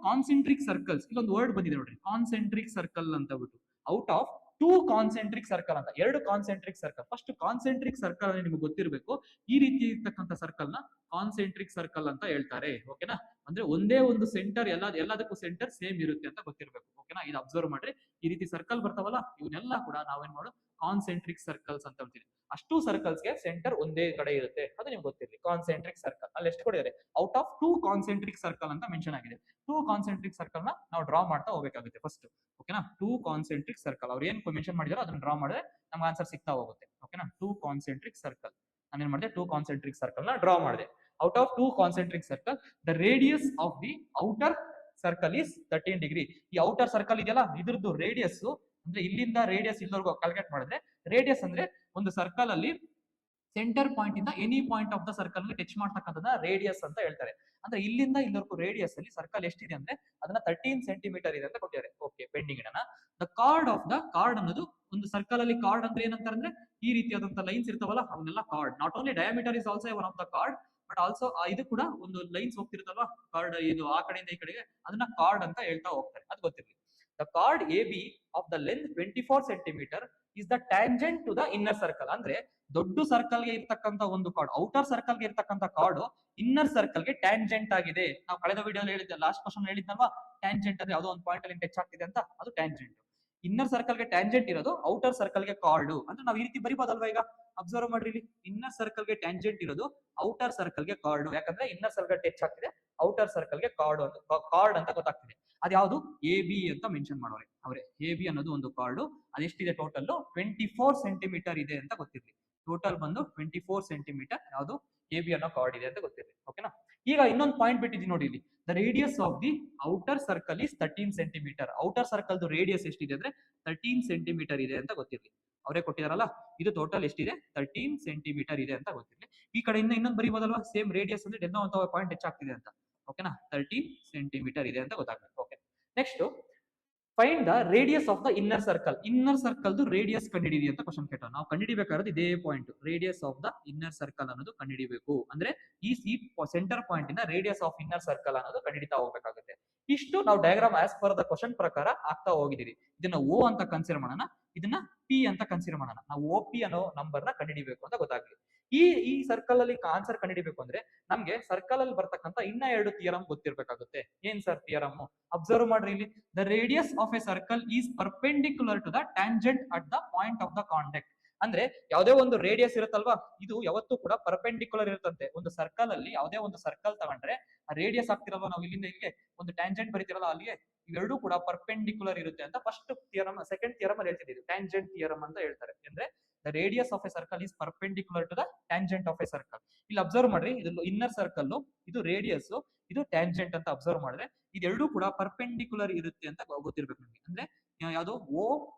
concentric circles, ಇಲ್ಲೊಂದು ವರ್ಡ್ ಬಂದಿದೆ ನೋಡ್ರಿ, ಕಾನ್ಸೆಂಟ್ರಿಕ್ ಸರ್ಕಲ್ ಅಂತ ಬಿಟ್ಟು. ಔಟ್ ಆಫ್ 2 ಕಾನ್ಸೆಂಟ್ರಿಕ್ ಸರ್ಕಲ್ ಅಂತ, 2 concentric circle. First concentric circle ಅಲ್ಲಿ ನಿಮ್ಗೆ ಗೊತ್ತಿರಬೇಕು, ಈ ರೀತಿ ಇರ್ತಕ್ಕಂಥ ಸರ್ಕಲ್ ನ ಕಾನ್ಸೆಂಟ್ರಿಕ್ ಸರ್ಕಲ್ ಅಂತ ಹೇಳ್ತಾರೆ. ಓಕೆನಾ, ಅಂದ್ರೆ ಒಂದೇ ಒಂದು ಸೆಂಟರ್, ಎಲ್ಲದಕ್ಕೂ ಸೆಂಟರ್ ಸೇಮ್ ಇರುತ್ತೆ ಅಂತ ಗೊತ್ತಿರಬೇಕು. ಓಕೆನಾ, ಇದು ಅಬ್ಸರ್ವ್ ಮಾಡ್ರಿ. ಈ ರೀತಿ ಸರ್ಕಲ್ ಬರ್ತಾವಲ್ಲ, ಇವನ್ನೆಲ್ಲ ಕೂಡ ನಾವೇನ್ ಮಾಡೋದು ಕಾನ್ಸೆಂಟ್ರಿಕ್ ಸರ್ಕಲ್ಸ್ ಅಂತ ಹೇಳ್ತೀವಿ. ಅಷ್ಟು ಸರ್ಕಲ್ಸ್ ಗೆ ಸೆಂಟರ್ ಒಂದೇ ಕಡೆ ಇರುತ್ತೆ, ಅದು ನಿಮ್ಗೆ ಗೊತ್ತಿರಲಿ. ಕಾನ್ಸೆಂಟ್ರಿಕ್ ಸರ್ಕಲ್ ಅಲ್ಲಿ ಎಷ್ಟು ಕೊಡಿದ್ದಾರೆ? ಔಟ್ ಆಫ್ 2 ಕಾನ್ಸೆಂಟ್ರಿಕ್ ಸರ್ಕಲ್ ಅಂತ ಮೆನ್ಷನ್ ಆಗಿದೆ. 2 ಕಾನ್ಸೆಂಟ್ರಿಕ್ ಸರ್ಕಲ್ ನ ನಾವು ಡ್ರಾ ಮಾಡ್ತಾ ಹೋಗಬೇಕಾಗುತ್ತೆ ಫಸ್ಟ್. ಓಕೆನಾ, 2 ಕಾನ್ಸೆಂಟ್ರಿಕ್ ಸರ್ಕಲ್ ಅವ್ರು ಏನ್ ಮೆನ್ಷನ್ ಮಾಡಿದಾರೋ ಅದನ್ನ ಡ್ರಾ ಮಾಡಿದ್ರೆ ನಮ್ಗೆ ಆನ್ಸರ್ ಸಿಗ್ತಾ ಹೋಗುತ್ತೆ. ಓಕೆನಾ, 2 ಕಾನ್ಸೆಂಟ್ರಿಕ್ ಸರ್ಕಲ್ ನಾನು ಏನ್ ಮಾಡಿದೆ, 2 ಕಾನ್ಸೆಂಟ್ರಿಕ್ ಸರ್ಕಲ್ ನ ಡ್ರಾ ಮಾಡಿದೆ. Out of 2 concentric circle the radius of the outer circle is 13 degree. ಈ ಔಟರ್ ಸರ್ಕಲ್ ಇದೆಯಲ್ಲ, ಇದ್ರದ್ದು ರೇಡಿಯಸ್ ಅಂದ್ರೆ ಇಲ್ಲಿಂದ ರೇಡಿಯಸ್ ಇಲ್ಲಿವರೆಗೂ ಕ್ಯಾಲ್ಕುಲೇಟ್ ಮಾಡಿದ್ರೆ, ರೇಡಿಯಸ್ ಅಂದ್ರೆ ಒಂದು ಸರ್ಕಲ್ ಅಲ್ಲಿ ಸೆಂಟರ್ ಪಾಯಿಂಟ್ ಇಂದ any point of the circle touch ಮಾಡ್ತಕ್ಕಂಥದ ರೇಡಿಯಸ್ ಅಂತ ಹೇಳ್ತಾರೆ. ಅಂದ್ರೆ ಇಲ್ಲಿಂದ ಇಲ್ಲಿವರೆಗೂ ರೇಡಿಯಸ್ ಅಲ್ಲಿ ಸರ್ಕಲ್ ಎಷ್ಟಿದೆ ಅಂದ್ರೆ ಅದನ್ನ 13 ಸೆಂಟಿಮೀಟರ್ ಇದೆ ಅಂತ ಕೊಟ್ಟಿದ್ದಾರೆ. ಓಕೆ, ಪೆಂಡಿಂಗ್ ಇಡೋಣ. The chord of the card ಅನ್ನೋದು ಒಂದು ಸರ್ಕಲ್ ಅಲ್ಲಿ ಕಾರ್ಡ್ ಅಂದ್ರೆ ಏನಂತಾರೆ ಅಂದ್ರೆ ಈ ರೀತಿಯಾದಂತಹ ಲೈನ್ಸ್ ಇರ್ತಾವಲ್ಲ ಅವನ್ನೆಲ್ಲ card. Not only diameter is also one of the card, but also ಇದು ಕೂಡ ಒಂದು ಲೈನ್ಸ್ ಹೋಗ್ತಿರುತ್ತಲ್ವಾ ಕಾರ್ಡ್, ಇದು ಆ ಕಡೆಯಿಂದ ಈ ಕಡೆಗೆ, ಅದನ್ನ ಕಾರ್ಡ್ ಅಂತ ಹೇಳ್ತಾ ಹೋಗ್ತಾರೆ. ಅದು ಗೊತ್ತಿರಲಿ. The chord A B of the length 24 centimeter is the tangent to the inner circle. ಅಂದ್ರೆ ದೊಡ್ಡ ಸರ್ಕಲ್ ಗೆ ಇರ್ತಕ್ಕಂಥ ಒಂದು ಕಾರ್ಡ್, ಔಟರ್ ಸರ್ಕಲ್ ಗೆ ಇರ್ತಕ್ಕಂಥ ಕಾರ್ಡ್ ಇನ್ನರ್ ಸರ್ಕಲ್ ಗೆ ಟ್ಯಾಂಜೆಂಟ್ ಆಗಿದೆ. ನಾವು ಕಳೆದ ವಿಡಿಯೋ ಹೇಳಿದ್ದೆ, ಲಾಸ್ಟ್ ಕ್ವಶನ್ ಹೇಳಿದ್ನಲ್ವಾ, ಟ್ಯಾಂಜೆಂಟ್ ಅಂದ್ರೆ ಯಾವುದೋ ಒಂದು ಪಾಯಿಂಟ್ ಅಲ್ಲಿ ಟಚ್ ಆಗ್ತಿದೆ ಅಂತ, ಅದು ಟ್ಯಾಂಜೆಂಟ್. ಇನ್ನರ್ ಸರ್ಕಲ್ ಗೆ ಟ್ಯಾಂಜೆಂಟ್ ಇರೋದು ಔಟರ್ ಸರ್ಕಲ್ ಗೆ ಕಾರ್ಡ್ ಅಂದ್ರೆ ನಾವು ಈ ರೀತಿ ಬರಿಬೋದಲ್ವಾ. ಈಗ ಅಬ್ಸರ್ವ್ ಮಾಡ್ರಿ, ಇಲ್ಲಿ ಇನ್ನರ್ ಸರ್ಕಲ್ ಗೆ ಟ್ಯಾಂಜೆಂಟ್ ಇರೋದು ಔಟರ್ ಸರ್ಕಲ್ ಗೆ ಕಾರ್ಡ್. ಯಾಕಂದ್ರೆ ಇನ್ನರ್ ಸರ್ಕಲ್ ಟಚ್ ಆಗ್ತಿದೆ, ಔಟರ್ ಸರ್ಕಲ್ ಗೆ ಕಾರ್ಡ್ ಅಂತ ಗೊತ್ತಾಗ್ತಿದೆ. ಅದ್ಯಾವುದು? ಎ ಬಿ ಅಂತ ಮೆನ್ಷನ್ ಮಾಡೋರೆ ಅವರೇ. ಎ ಬಿ ಅನ್ನೋದು ಒಂದು ಕಾರ್ಡ್. ಅದೆಷ್ಟಿದೆ ಟೋಟಲ್? 24 ಸೆಂಟಿಮೀಟರ್ ಇದೆ ಅಂತ ಗೊತ್ತಿರಲಿ. ಟೋಟಲ್ ಬಂದು 24 ಸೆಂಟಿಮೀಟರ್ ಯಾವುದು ಎ ಬಿ ಅನ್ನೋ ಕಾರ್ಡ್ ಇದೆ ಅಂತ ಗೊತ್ತಿರಲಿ. ಓಕೆನಾ, ಈಗ ಇನ್ನೊಂದು ಪಾಯಿಂಟ್ ಬಿಟ್ಟಿದ್ದೀನಿ ನೋಡಿ ಇಲ್ಲಿ. The radius of the outer circle is 13 centimetre. Outer circle radius ಎಷ್ಟಿದೆ ಅಂದ್ರೆ 13 ಸೆಂಟಿಮೀಟರ್ ಇದೆ ಅಂತ ಗೊತ್ತಿರಲಿ. ಅವರೇ ಕೊಟ್ಟಿದಾರಲ್ಲ, ಇದು ಟೋಟಲ್ ಎಷ್ಟಿದೆ? 13 ಸೆಂಟಿಮೀಟರ್ ಇದೆ ಅಂತ ಗೊತ್ತಿರಲಿ. ಈ ಕಡೆಯಿಂದ ಇನ್ನೊಂದು ಬರೀಬೋದಲ್ವಾ, ಸೇಮ್ ರೇಡಿಯಸ್ ಅಂದ್ರೆ ಎಲ್ಲೋ ಒಂದು ಪಾಯಿಂಟ್ ಹೆಚ್ಚಾಗ್ತಿದೆ ಅಂತ. ಓಕೆನಾ, 13 ಸೆಂಟಿಮೀಟರ್ ಇದೆ ಅಂತ ಗೊತ್ತಾಗ್ಬೇಕು. Okay, next find the radius of the inner circle. Inner circle radius ಕಂಡುಹಿಡಿದಿ ಅಂತ ಕ್ವಶನ್ ಕೇಳ್ತಾರೆ. ನಾವು ಕಂಡುಹಿಡಿಬೇಕಾದ್ರೆ ಇದೇ point, radius of the inner circle ಅನ್ನೋದು ಕಂಡುಹಿಡಿಬೇಕು. ಅಂದ್ರೆ ಈ ಸೆಂಟರ್ ಪಾಯಿಂಟ್ ಇಂದ ರೇಡಿಯಸ್ ಆಫ್ ಇನ್ನರ್ ಸರ್ಕಲ್ ಅನ್ನೋದು ಕಂಡುಹಿಡಿತಾ ಹೋಗಬೇಕಾಗುತ್ತೆ. ಇಷ್ಟು ನಾವು diagram as per the question ಪ್ರಕಾರ ಆಗ್ತಾ ಹೋಗಿದ್ದೀರಿ. ಇದನ್ನ ಓ ಅಂತ ಕನ್ಸಿಡರ್ ಮಾಡೋಣ, ಇದನ್ನ ಪಿ ಅಂತ ಕನ್ಸಿಡರ್ ಮಾಡೋಣ. ನಾವು ಓ ಪಿ ಅನ್ನೋ ನಂಬರ್ ನ ಕಂಡುಹಿಡಿಬೇಕು ಅಂತ ಗೊತ್ತಾಗ್ಲಿ. ಈ ಸರ್ಕಲ್ ಅಲ್ಲಿ ಆನ್ಸರ್ ಕಂಡುಹಿಡಿಬೇಕು ಅಂದ್ರೆ ನಮ್ಗೆ ಸರ್ಕಲ್ ಅಲ್ಲಿ ಬರ್ತಕ್ಕಂತ ಇನ್ನ 2 ಥಿಯರಮ್ ಗೊತ್ತಿರ್ಬೇಕಾಗುತ್ತೆ. ಏನ್ ಸರ್ ಥಿಯರಮ್? ಅಬ್ಸರ್ವ್ ಮಾಡ್ರಿ ಇಲ್ಲಿ. The radius of a circle is perpendicular to the tangent at the point of the contact. ಅಂದ್ರೆ ಯಾವುದೇ ಒಂದು ರೇಡಿಯಸ್ ಇರುತ್ತಲ್ವಾ, ಇದು ಯಾವತ್ತೂ ಕೂಡ ಪರ್ಪೆಂಡಿಕ್ಯುಲರ್ ಇರುತ್ತಂತೆ. ಒಂದು ಸರ್ಕಲ್ ಅಲ್ಲಿ ಯಾವುದೇ ಒಂದು ಸರ್ಕಲ್ ತಗೊಂಡ್ರೆ ಆ ರೇಡಿಯಸ್ ಆಗ್ತಿರಲ್ವಾ, ನಾವು ಇಲ್ಲಿಂದ ಇಲ್ಲಿಗೆ ಒಂದು ಟ್ಯಾಂಜೆಂಟ್ ಬರೀತಿರಲ್ಲ, ಅಲ್ಲಿಗೆ ಇವೆರಡೂ ಕೂಡ ಪರ್ಪೆಂಡಿಕ್ಯುಲರ್ ಇರುತ್ತೆ ಅಂತ ಫಸ್ಟ್ ಥಿಯರಮ್, ಸೆಕೆಂಡ್ ಥಿಯರಮ್ ಅಲ್ಲಿ ಹೇಳ್ತಿದ್ದೀವಿ. ಟ್ಯಾಂಜೆಂಟ್ ಥಿಯರಮ್ ಅಂತ ಹೇಳ್ತಾರೆ. ಅಂದ್ರೆ the radius of a circle is perpendicular to the tangent of a circle. ಇಲ್ಲಿ ಅಬ್ಸರ್ವ್ ಮಾಡ್ರಿ, ಇದು ಇನ್ನರ್ ಸರ್ಕಲ್, ಇದು ರೇಡಿಯಸ್, ಇದು ಟ್ಯಾಂಜೆಂಟ್ ಅಂತ ಅಬ್ಸರ್ವ್ ಮಾಡಿದ್ರೆ ಇದೆರಡೂ ಕೂಡ ಪರ್ಪೆಂಡಿಕ್ಯುಲರ್ ಇರುತ್ತೆ ಅಂತ ಗೊತ್ತಿರ್ಬೇಕು ನಮಗೆ. ಅಂದ್ರೆ ಯಾವುದು ಓ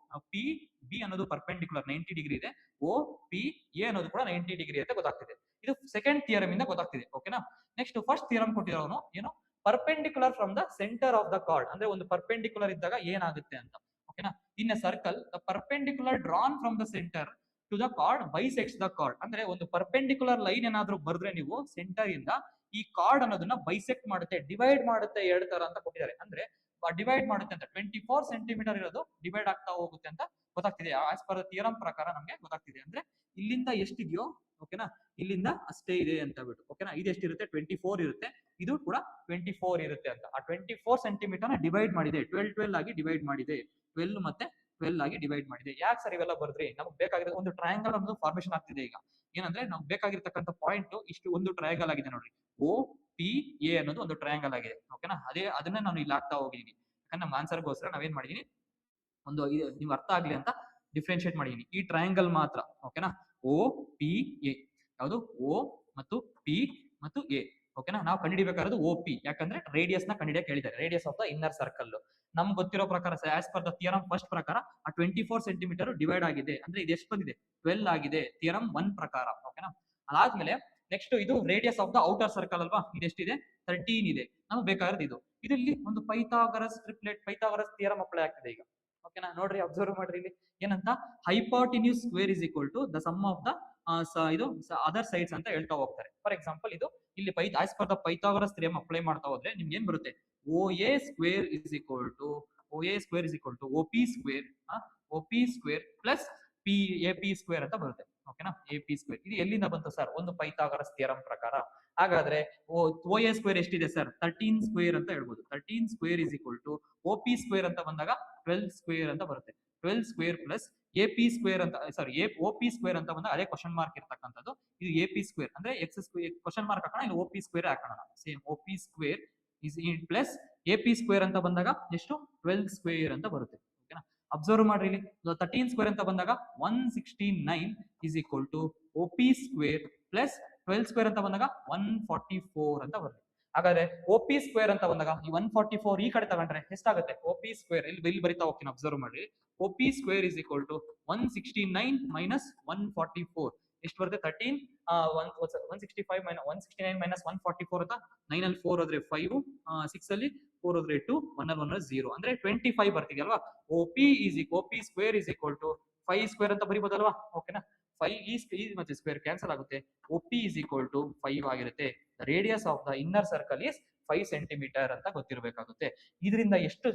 ಪಿ ಬಿ ಅನ್ನೋದು ಪರ್ಪೆಂಡಿಕ್ಯುಲರ್ 90 ಡಿಗ್ರಿ ಇದೆ, ಓ ಪಿ ಎ ಅನ್ನೋದು ಕೂಡ 90 ಡಿಗ್ರಿ ಅಂತ ಗೊತ್ತಾಗ್ತಿದೆ. ಇದು ಸೆಕೆಂಡ್ ಥಿಯರಮ್ ಇಂದ ಗೊತ್ತಾಗ್ತಿದೆ. ಓಕೆನಾ. ನೆಕ್ಸ್ಟ್ ಫಸ್ಟ್ ಥಿಯರಮ್ ಕೊಟ್ಟಿರೋನು ಏನು, perpendicular from the center of the chord. ಅಂದ್ರೆ ಒಂದು ಪರ್ಪೆಂಡಿಕ್ಯುಲರ್ ಇದ್ದಾಗ ಏನಾಗುತ್ತೆ ಅಂತ. ಓಕೆನಾ. In a circle the perpendicular drawn from the center to the chord bisects the chord. ಅಂದ್ರೆ ಒಂದು ಪರ್ಪೆಂಡಿಕ್ಯುಲರ್ ಲೈನ್ ಏನಾದ್ರೂ ಬರ್ದ್ರೆ ನೀವು ಸೆಂಟರ್ ಇಂದ ಈ ಕಾರ್ಡ್ ಅನ್ನೋದನ್ನ ಬೈಸೆಕ್ಟ್ ಮಾಡುತ್ತೆ, ಡಿವೈಡ್ ಮಾಡುತ್ತೆ 2 ತರ ಅಂತ ಕೊಟ್ಟಿದ್ದಾರೆ. ಅಂದ್ರೆ ಡಿವೈಡ್ ಮಾಡುತ್ತೆ ಅಂತ 24 ಸೆಂಟಿಮೀಟರ್ ಇರೋದು ಡಿವೈಡ್ ಆಗ್ತಾ ಹೋಗುತ್ತೆ ಅಂತ ಗೊತ್ತಾಗ್ತಿದೆ. ಆಸ್ ಪರ್ ಥಿಯರಮ್ ಪ್ರಕಾರ ನಮಗೆ ಗೊತ್ತಾಗ್ತಿದೆ. ಅಂದ್ರೆ ಇಲ್ಲಿಂದ ಎಷ್ಟಿದೆಯೋ, ಓಕೆನಾ, ಇಲ್ಲಿಂದ ಅಷ್ಟೇ ಇದೆ ಅಂತ ಬಿಟ್ಟು. ಓಕೆನಾ. ಇದು ಎಷ್ಟಿರುತ್ತೆ? 24 ಇರುತ್ತೆ, ಇದು ಕೂಡ 24 ಇರುತ್ತೆ ಅಂತ. ಆ 24 ಸೆಂಟಿಮೀಟರ್ ನ ಡಿವೈಡ್ ಮಾಡಿದೆ, 12 ಆಗಿ ಡಿವೈಡ್ ಮಾಡಿದೆ, 12 ಮತ್ತೆ 12 ಆಗಿ ಡಿವೈಡ್ ಮಾಡಿದೆ. ಯಾಕೆ ಸರ್ ಇವೆಲ್ಲ ಬರ್ದ್ರಿ? ನಮ್ಗೆ ಬೇಕಾಗಿರೋ ಒಂದು ಟ್ರಯಾಂಗಲ್ ಅನ್ನೋದು ಫಾರ್ಮೇಶನ್ ಆಗ್ತಿದೆ ಈಗ. ಏನಂದ್ರೆ ನಮ್ಗೆ ಬೇಕಾಗಿರ್ತಕ್ಕಂಥ ಪಾಯಿಂಟ್ ಇಷ್ಟು ಒಂದು ಟ್ರಯಾಂಗಲ್ ಆಗಿದೆ ನೋಡ್ರಿ. ಓ ಪಿ ಎ ಅನ್ನೋದು ಒಂದು ಟ್ರಯಾಂಗಲ್ ಆಗಿದೆ. ಓಕೆನಾ. ಅದನ್ನ ನಾನು ಇಲ್ಲಿ ಆಗ್ತಾ ಹೋಗಿದ್ದೀನಿ. ಯಾಕಂದ್ರೆ ನಮ್ಮ ಆನ್ಸರ್ಗೋಸ್ಕರ ನಾವೇನ್ ಮಾಡಿದೀನಿ, ಒಂದು ನಿಮ್ಗೆ ಅರ್ಥ ಆಗ್ಲಿ ಅಂತ ಡಿಫ್ರೆನ್ಶಿಯೇಟ್ ಮಾಡಿದೀನಿ. ಈ ಟ್ರಯಾಂಗಲ್ ಮಾತ್ರ. ಓಕೆನಾ. ಓ ಪಿ ಎ, ಯಾವುದು ಓ ಮತ್ತು ಪಿ ಮತ್ತು ಎ. ಓಕೆನಾ. ನಾವು ಕಂಡುಹಿಡಿಬೇಕಾಗಿರೋದು ಓ ಪಿ, ಯಾಕಂದ್ರೆ ರೇಡಿಯಸ್ ನ ಕಂಡುಹಿಡಿಯಕ್ಕೆ ಹೇಳಿದ್ದಾರೆ, radius of the inner circle. ನಮ್ಗೆ ಗೊತ್ತಿರೋ ಪ್ರಕಾರ as per the theorem first ಪ್ರಕಾರ ಆ 24 ಸೆಂಟಿಮೀಟರ್ ಡಿವೈಡ್ ಆಗಿದೆ. ಅಂದ್ರೆ ಇದು ಎಷ್ಟು ಬಂದಿದೆ? 12 ಆಗಿದೆ ಥಿಯರಮ್ 1 ಪ್ರಕಾರ. ಓಕೆನಾ. ಅದಾದ್ಮೇಲೆ ನೆಕ್ಸ್ಟ್ ಇದು radius of the outer circle ಅಲ್ವಾ, ಇದೆಷ್ಟಿದೆ? 13 ಇದೆ. ನಮ್ಗೆ ಬೇಕಾಗಿರೋದು ಇದು. ಇದರಲ್ಲಿ ಒಂದು Pythagoras triplet, Pythagoras theorem apply ಆಗ್ತಿದೆ ಈಗ. ಓಕೆನಾ. ನೋಡ್ರಿ, ಅಬ್ಸರ್ವ್ ಮಾಡ್ರಿ ಇಲ್ಲಿ ಏನಂತ, hypotenuse square is equal to the sum of the ಇದು ಅದರ್ ಸೈಡ್ಸ್ ಅಂತ ಹೇಳ್ತಾ ಹೋಗ್ತಾರೆ. ಫಾರ್ ಎಕ್ಸಾಂಪಲ್ ಇದು ಇಲ್ಲಿ as per the Pythagoras theorem apply ಮಾಡ್ತಾ ಹೋದ್ರೆ ನಿಮ್ಗೆ ಏನ್ ಬರುತ್ತೆ? O A square is equal to O P square, O P square plus P A P square ಅಂತ ಬರುತ್ತೆ. ಓಕೆನಾ. ಎ ಪಿ ಸ್ಕ್ವೇರ್ ಇದು ಎಲ್ಲಿಂದ ಬಂತು ಸರ್? ಒಂದು ಪೈಥಾಗರಸ್ ಥಿಯರಮ್ ಪ್ರಕಾರ. ಹಾಗಾದ್ರೆ ಓ ಎ ಸ್ಕ್ವೇರ್ ಎಷ್ಟಿದೆ ಸರ್? 13 ಸ್ಕ್ವೇರ್ ಅಂತ ಹೇಳ್ಬೋದು. 13 square is equal to O P square ಅಂತ ಬಂದಾಗ 12 ಸ್ಕ್ವೇರ್ ಅಂತ ಬರುತ್ತೆ. 12 square plus A P square ಅಂತ, ಸಾರಿ ಓ ಪಿ ಸ್ಕ್ವೇರ್ ಅಂತ ಬಂದಾಗ ಅದೇ ಕ್ವಶನ್ ಮಾರ್ಕ್ ಇರ್ತಕ್ಕಂಥದ್ದು. ಇದು ಎ ಪಿ ಸ್ಕ್ವೇರ್ ಅಂದ್ರೆ ಎಕ್ಸ್ ಸ್ಕ್ವೇರ್ ಕ್ವಶನ್ ಮಾರ್ಕ್ ಹಾಕೋಣ, ಇಲ್ಲಿ ಓ ಪಿ ಸ್ಕ್ವೇರ್ ಹಾಕೋಣ. Same O P square is plus A P square ಅಂತ ಬಂದಾಗ ಎಷ್ಟು? 12 ಸ್ಕ್ವೇರ್ ಅಂತ ಬರುತ್ತೆ. ಓಕೆನಾ. ಅಬ್ಸರ್ವ್ ಮಾಡ್ರಿ ಇಲ್ಲಿ 13 ಸ್ಕ್ವೇರ್ ಅಂತ ಬಂದಾಗ 169 is equal to O P square plus 12 square ಅಂತ ಬಂದಾಗ 144 ಅಂತ ಬರುತ್ತೆ. ಹಾಗಾದ್ರೆ ಓ ಪಿ ಸ್ಕ್ವೇರ್ ಅಂತ ಬಂದಾಗ ಈ 144 ಈ ಕಡೆ ತಗೊಂಡ್ರೆ ಎಷ್ಟಾಗುತ್ತೆ? ಓ ಪಿ ಸ್ಕ್ವೇರ್ ಇಲ್ಲಿ ಬರಿತಾ ಹೋಗ್ತೀನಿ, ಅಬ್ಸರ್ವ್ ಮಾಡಿ. O P square is equal to 169 minus 144 ಎಷ್ಟು ಬರುತ್ತೆ? 13 165 169 ಮೈನಸ್ 144 ಅಂತ 9 ಅಲ್ಲಿ 4 ಹೋದ್ರೆ 5, 6 ಅಲ್ಲಿ 4 ಹೋದ್ರೆ 2, 1 ಅಲ್ಲಿ 1 0 ಅಂದ್ರೆ 25 ಬರ್ತಿದೆಯಲ್ವಾ. O P square is equal to 5 square ಅಂತ ಬರಿಬೋದಲ್ವಾ. ಓಕೆನಾ. 5 ಈ ಮತ್ತೆ ಸ್ಕ್ವೇರ್ ಕ್ಯಾನ್ಸಲ್ ಆಗುತ್ತೆ. O P is equal to 5 ಆಗಿರುತ್ತೆ. Radius of the inner circle is 5 centimetre ಅಂತ ಗೊತ್ತಿರಬೇಕಾಗುತ್ತೆ. ಇದರಿಂದ ಎಷ್ಟು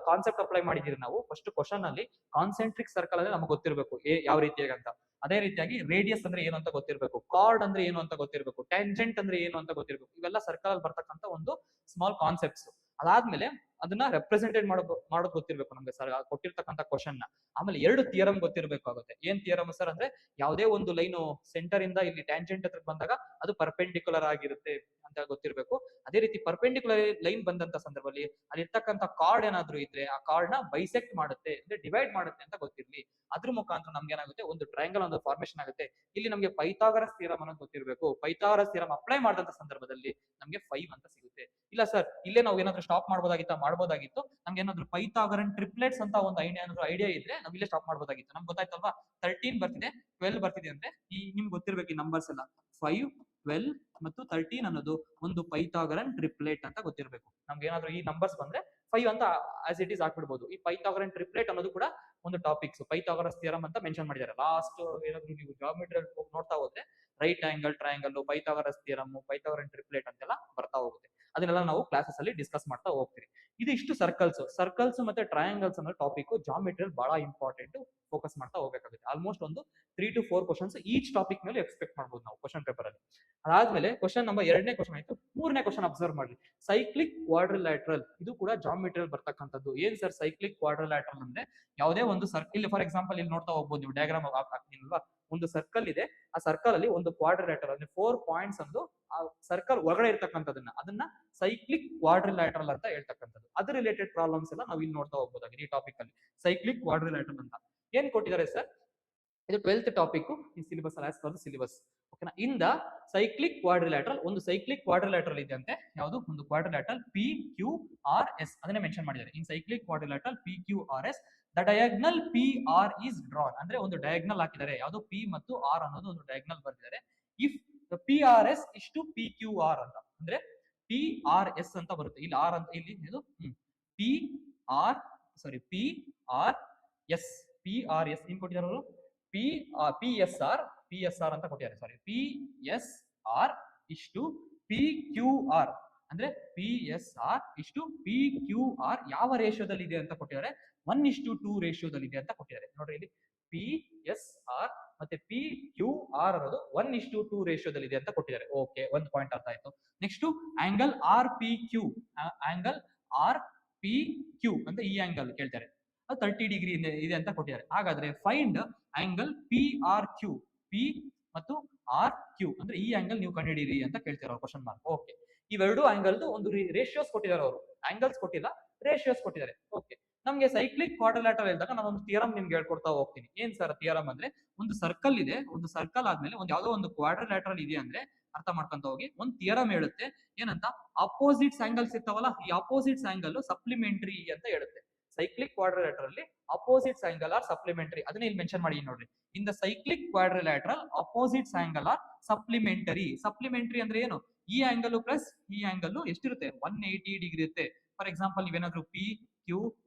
ಕಾನ್ಸೆಪ್ಟ್ ಅಪ್ಲೈ ಮಾಡಿದೀರಿ ನಾವು ಫಸ್ಟ್ ಕ್ವಶನ್ ಅಲ್ಲಿ. ಕಾನ್ಸೆಂಟ್ರಿಕ್ ಸರ್ಕಲ್ ಅಂದ್ರೆ ನಮಗೆ ಗೊತ್ತಿರಬೇಕು ಯಾವ ರೀತಿಯಾಗಿ ಅಂತ. ಅದೇ ರೀತಿಯಾಗಿ ರೇಡಿಯಸ್ ಅಂದ್ರೆ ಏನು ಅಂತ ಗೊತ್ತಿರಬೇಕು, ಕಾರ್ಡ್ ಅಂದ್ರೆ ಏನು ಅಂತ ಗೊತ್ತಿರಬೇಕು, ಟ್ಯಾಂಜೆಂಟ್ ಅಂದ್ರೆ ಏನು ಅಂತ ಗೊತ್ತಿರಬೇಕು. ಇವೆಲ್ಲ ಸರ್ಕಲ್ ಅಲ್ಲಿ ಬರ್ತಕ್ಕಂಥ ಒಂದು ಸ್ಮಾಲ್ ಕಾನ್ಸೆಪ್ಟ್ಸ್. ಅದಾದ್ಮೇಲೆ ಅದನ್ನ ರೆಪ್ರೆಸೆಂಟೇಟ್ ಮಾಡೋದು ಗೊತ್ತಿರಬೇಕು ನಮ್ಗೆ ಸರ್ ಕೊಟ್ಟಿರ್ತಕ್ಕಂಥ ಕ್ವಶನ್ ನ. ಆಮೇಲೆ 2 ಥಿಯರಮ್ ಗೊತ್ತಿರಬೇಕಾಗುತ್ತೆ. ಏನ್ ಥಿಯರಮ್ ಸರ್ ಅಂದ್ರೆ ಯಾವುದೇ ಒಂದು ಲೈನು ಸೆಂಟರ್ ಇಂದ ಇಲ್ಲಿ ಟ್ಯಾಂಜೆಂಟ್ ಹತ್ರ ಬಂದಾಗ ಅದು ಪರ್ಪೆಂಡಿಕ್ಯುಲರ್ ಆಗಿರುತ್ತೆ ಅಂತ ಗೊತ್ತಿರಬೇಕು. ಅದೇ ರೀತಿ ಪರ್ಪೆಂಡಿಕ್ಯುಲರ್ ಲೈನ್ ಬಂದಂತ ಸಂದರ್ಭದಲ್ಲಿ ಅಲ್ಲಿರ್ತಕ್ಕಂಥ ಕಾರ್ಡ್ ಏನಾದ್ರೂ ಇದ್ರೆ ಆ ಕಾರ್ಡ್ ನ ಬೈಸೆಕ್ಟ್ ಮಾಡುತ್ತೆ ಅಂದ್ರೆ ಡಿವೈಡ್ ಮಾಡುತ್ತೆ ಅಂತ ಗೊತ್ತಿರ್ಲಿ. ಅದ್ರ ಮುಖಾಂತರ ನಮ್ಗೆ ಏನಾಗುತ್ತೆ? ಒಂದು ಟ್ರಯಾಂಗಲ್ ಒಂದು ಫಾರ್ಮೇಶನ್ ಆಗುತ್ತೆ. ಇಲ್ಲಿ ನಮಗೆ ಪೈಥಾಗರಸ್ ಥಿಯರಮ್ ಅನ್ನೋದು ಗೊತ್ತಿರಬೇಕು. ಪೈಥಾಗರಸ್ ಥಿಯರಮ್ ಅಪ್ಲೈ ಮಾಡಿದಂತ ಸಂದರ್ಭದಲ್ಲಿ ನಮಗೆ 5 ಅಂತ ಸಿಗುತ್ತೆ. ಇಲ್ಲ ಸರ್ ಇಲ್ಲೇ ನಾವು ಏನಾದ್ರೂ ಸ್ಟಾಪ್ ಮಾಡ್ಬೋದಾಗಿತ್ತು. ನಮ್ಗೆ ಏನಾದ್ರು ಪೈಥಾಗರನ್ ಟ್ರಿಪ್ಲೆಟ್ಸ್ ಅಂತ ಒಂದು ಐಡಿಯಾ ಇದ್ರೆ ನಾವು ಇಲ್ಲೇ ಸ್ಟಾಪ್ ಮಾಡ್ಬೋದಾಗಿತ್ತು. ನಮ್ಗೆ ಗೊತ್ತಾಯ್ತಲ್ವಾ? 13 ಬರ್ತಿದೆ, 12 ಬರ್ತಿದೆ ಅಂದ್ರೆ ನಿಮ್ಗೆ ಗೊತ್ತಿರ್ಬೇಕು ಈ ನಂಬರ್ಸ್ ಎಲ್ಲ. 5, 12 ಮತ್ತು 13 ಅನ್ನೋದು ಒಂದು ಪೈಥಾಗರನ್ ಟ್ರಿಪ್ಲೆಟ್ ಅಂತ ಗೊತ್ತಿರಬೇಕು. ನಮ್ಗೆ ಏನಾದ್ರು ಈ ನಂಬರ್ಸ್ ಬಂದ್ರೆ 5 ಅಂತ ಆಸ್ ಇಟ್ ಈಸ್ ಹಾಕ್ಬಿಡ್ಬೋದು. ಈ ಪೈಥಾಗರನ್ ಟ್ರಿಪ್ಲೆಟ್ ಅನ್ನೋದು ಕೂಡ ಒಂದು ಟಾಪಿಕ್ಸ್. ಪೈಥಾಗರಸ್ ಥಿಯರಮ್ ಅಂತ ಮೆನ್ಷನ್ ಮಾಡಿದ್ದಾರೆ. ಲಾಸ್ಟ್ ಏನಾದ್ರು ನೀವು ಜಾಮಿಟ್ರಿ ನೋಡ್ತಾ ಹೋದ್ರೆ right angle triangle, Pythagoras theorem, Pythagorean triplet ಅಂತೆಲ್ಲ ಬರ್ತಾ ಹೋಗುತ್ತೆ. ಅದನ್ನೆಲ್ಲ ನಾವು ಕ್ಲಾಸಸ್ ಅಲ್ಲಿ ಡಿಸ್ಕಸ್ ಮಾಡ್ತಾ ಹೋಗ್ತೀವಿ. ಇದಿಷ್ಟು ಸರ್ಕಲ್ಸ್ ಮತ್ತೆ ಟ್ರಯಾಂಗಲ್ಸ್ ಅನ್ನೋ ಟಾಪಿಕ್ ಜಾಮಿಟ್ರಿಯಲ್ಲಿ ಬಹಳ ಇಂಪಾರ್ಟೆಂಟ್, ಫೋಕಸ್ ಮಾಡ್ತಾ ಹೋಗಬೇಕಾಗುತ್ತೆ. ಆಲ್ಮೋಸ್ಟ್ ಒಂದು 3 to 4 ಕ್ವಶನ್ಸ್ ಈಚ್ ಟಾಪಿಕ್ ಮೇಲೆ ಎಕ್ಸ್ಪೆಕ್ಟ್ ಮಾಡಬಹುದು ನಾವು ಕ್ವಶನ್ ಪೇಪರ್ ಅಲ್ಲಿ. ಅದಾದ್ಮೇಲೆ ಕ್ವಶನ್ ನಂಬರ್ 2ನೇ ಕ್ವಶನ್ ಆಯ್ತು. 3ನೇ ಕ್ವಶನ್ ಅಬ್ಸರ್ವ್ ಮಾಡಿ, ಸೈಕ್ಲಿಕ್ ಕ್ವಾಡ್ರಿಲ್ಯಾಟ್ರಲ್. ಇದು ಕೂಡ ಜಾಮಿಟ್ರಿಯಲ್ಲಿ ಬರ್ತಕ್ಕಂಥದ್ದು. ಏನ್ ಸರ್ ಸೈಕ್ಲಿಕ್ ಕ್ವಾಡ್ರಿಲ್ಯಾಟ್ರಲ್ ಅಂದ್ರೆ, ಯಾವುದೇ ಒಂದು ಸರ್ಕಲ್, ಫಾರ್ ಎಕ್ಸಾಂಪಲ್ ಇಲ್ಲಿ ನೋಡ್ತಾ ಹೋಗ್ಬೋದು ನೀವು, ಡಯಾಗ್ರಾಮ್ ಹಾಕ್ತೀನಲ್ವಾ, ಒಂದು ಸರ್ಕಲ್ ಇದೆ, ಆ ಸರ್ಕಲ್ ಅಲ್ಲಿ ಒಂದು ಕ್ವಾಡ್ರಿಲ್ಯಾಟರಲ್ ಅಂದ್ರೆ 4 ಪಾಯಿಂಟ್ಸ್ ಅಂದು ಆ ಸರ್ಕಲ್ ಒಳಗಡೆ ಅದನ್ನ ಸೈಕ್ಲಿಕ್ ಕ್ವಾಡ್ರಿಲ್ಯಾಟರಲ್ ಅಂತ ಹೇಳ್ತಕ್ಕಂಥದ್ದು. ಅದ್ರ ರಿಲೇಟೆಡ್ ಪ್ರಾಬ್ಲಮ್ಸ್ ಎಲ್ಲ ನಾವು ಇಲ್ಲಿ ನೋಡ್ತಾ ಹೋಗ್ಬೋದಾಗಿದೆ ಈ ಟಾಪಿಕ್ ಅಲ್ಲಿ. ಸೈಕ್ಲಿಕ್ ಕ್ವಾಡ್ರಿಲ್ಯಾಟರಲ್ ಅಂತ ಏನ್ ಕೊಟ್ಟಿದ್ದಾರೆ ಸರ್, ಇದು 12th ಟಾಪಿಕ್ ಈ ಸಿಲೆಬಸ್ ಆಸ್ ಪರ್ ಸಿಲೆಬಸ್. ಓಕೆನಾ. ಇಂದ ಸೈಕ್ಲಿಕ್ ಕ್ವಾಡ್ರಿಲ್ಯಾಟರಲ್, ಒಂದು ಸೈಕ್ಲಿಕ್ ಕ್ವಾಡ್ರಿಲ್ಯಾಟರಲ್ ಇದೆ ಅಂತೆ. ಯಾವುದು ಒಂದು quadrilateral P Q R S, ಅದನ್ನೇ ಮೆನ್ಷನ್ ಮಾಡಿದ್ದಾರೆ. In cyclic quadrilateral P Q R S the diagonal P R is drawn, ಅಂದ್ರೆ ಒಂದು ಡಯಾಗ್ನಲ್ ಹಾಕಿದ್ದಾರೆ. ಯಾವುದು ಪಿ ಮತ್ತು ಆರ್ ಅನ್ನೋದು ಒಂದು ಡಯಾಗ್ನಲ್ ಬರ್ತಿದ್ದಾರೆ. ಇಫ್ ಪಿ ಆರ್ ಎಸ್ ಇಷ್ಟು ಪಿ ಕ್ಯೂ ಆರ್ ಅಂತ, ಅಂದ್ರೆ ಪಿ ಆರ್ ಎಸ್ ಅಂತ ಬರುತ್ತೆ. ಇಲ್ಲಿ ಆರ್ ಅಂತ, ಇಲ್ಲಿ ಇದು P R P R S, P R S ಏನ್ ಕೊಟ್ಟಿದ್ದಾರೆ ಅವರು, ಪಿ ಎಸ್ ಆರ್ ಅಂತ ಕೊಟ್ಟಿದ್ದಾರೆ. ಪಿ ಎಸ್ ಆರ್ ಇಷ್ಟು ಪಿ ಕ್ಯೂ ಆರ್, ಅಂದ್ರೆ ಪಿ ಎಸ್ ಆರ್ ಇಷ್ಟು ಪಿ ಕ್ಯೂ ಆರ್ ಯಾವ ರೇಷಿಯೋದಲ್ಲಿ ಇದೆ ಅಂತ ಕೊಟ್ಟಿದ್ದಾರೆ, 1:2 ರೇಷಿಯೋದಲ್ಲಿ ಇದೆ ಅಂತ ಕೊಟ್ಟಿದ್ದಾರೆ. ನೋಡ್ರಿ ಇಲ್ಲಿ ಪಿ ಎಸ್ ಆರ್ ಮತ್ತೆ ಪಿ ಕ್ಯೂ ಆರ್ ಅನ್ನೋದು 1:2 ರೇಷಿಯೋದಲ್ಲಿ ಇದೆ ಅಂತ ಕೊಟ್ಟಿದ್ದಾರೆ. ಓಕೆ, ಒಂದು ಪಾಯಿಂಟ್ ಅರ್ಥ ಆಯ್ತು. Next angle R P Q, angle R P Q ಅಂತ ಈ ಆಂಗಲ್ ಕೇಳ್ತಾರೆ, ಅದು 30 ಡಿಗ್ರಿ ಇದೆ ಅಂತ ಕೊಟ್ಟಿದ್ದಾರೆ. ಹಾಗಾದ್ರೆ find angle P R Q, P ಮತ್ತು ಆರ್ ಕ್ಯೂ ಅಂದ್ರೆ ಈ ಆಂಗಲ್ ನೀವು ಕಂಡುಹಿಡಿಯಿರಿ ಅಂತ ಕೇಳ್ತಾರೆ ಕ್ವಶನ್ ಮಾರ್ಕ್. ಓಕೆ, ಇವೆರಡು ಆಂಗಲ್ ಒಂದು ರೇಷಿಯೋಸ್ ಕೊಟ್ಟಿದ್ದಾರೆ ಅವರು, ಆಂಗಲ್ಸ್ ಕೊಟ್ಟಿಲ್ಲ, ರೇಷಿಯೋಸ್ ಕೊಟ್ಟಿದ್ದಾರೆ. ಓಕೆ, ನಮ್ಗೆ ಸೈಕ್ಲಿಕ್ ಕ್ವಾಡ್ರಿಲ್ಯಾಟರಲ್ ಹೇಳಿದಾಗ ನಾನು ಒಂದು ಥಿಯರಂ ನಿಮ್ಗೆ ಹೇಳ್ಕೊಡ್ತಾ ಹೋಗ್ತೀನಿ. ಏನ್ ಸರ್ ಥಿಯರಂ ಅಂದ್ರೆ, ಒಂದು ಸರ್ಕಲ್ ಇದೆ, ಒಂದು ಸರ್ಕಲ್ ಆದ್ಮೇಲೆ ಒಂದು ಯಾವ್ದೋ ಒಂದು ಕ್ವಾಡ್ರಿಲ್ಯಾಟರಲ್ ಇದೆ ಅಂದ್ರೆ ಅರ್ಥ ಮಾಡ್ಕೊಂತ ಹೋಗಿ. ಒಂದು ಥಿಯರಂ ಹೇಳುತ್ತೆ ಏನಂತ, ಅಪೋಸಿಟ್ಸ್ ಆಂಗಲ್ಸ್ ಇರ್ತಾವಲ್ಲ, ಈ ಅಪೋಸಿಟ್ಸ್ ಆಂಗಲ್ ಸಪ್ಲಿಮೆಂಟರಿ ಅಂತ ಹೇಳುತ್ತೆ. ಸೈಕ್ಲಿಕ್ ಕ್ವಾಡ್ರಿಲ್ಯಾಟರಲ್ ಅಲ್ಲಿ ಅಪೋಸಿಟ್ಸ್ ಆಂಗಲ್ ಆರ್ ಸಪ್ಲಿಮೆಂಟರಿ, ಅದನ್ನ ಇಲ್ಲಿ ಮೆನ್ಷನ್ ಮಾಡಿ ನೋಡ್ರಿ. In the cyclic quadrilateral opposites angle are supplementary. Supplementary ಅಂದ್ರೆ ಏನು, ಈ ಆಂಗಲ್ ಪ್ಲಸ್ ಈ ಆಂಗಲ್ ಎಷ್ಟಿರುತ್ತೆ, 180 ಡಿಗ್ರಿ ಇರುತ್ತೆ. ಫಾರ್ ಎಕ್ಸಾಂಪಲ್ ನೀವೇನಾದ್ರೂ ಪಿ ಕ್ಯೂ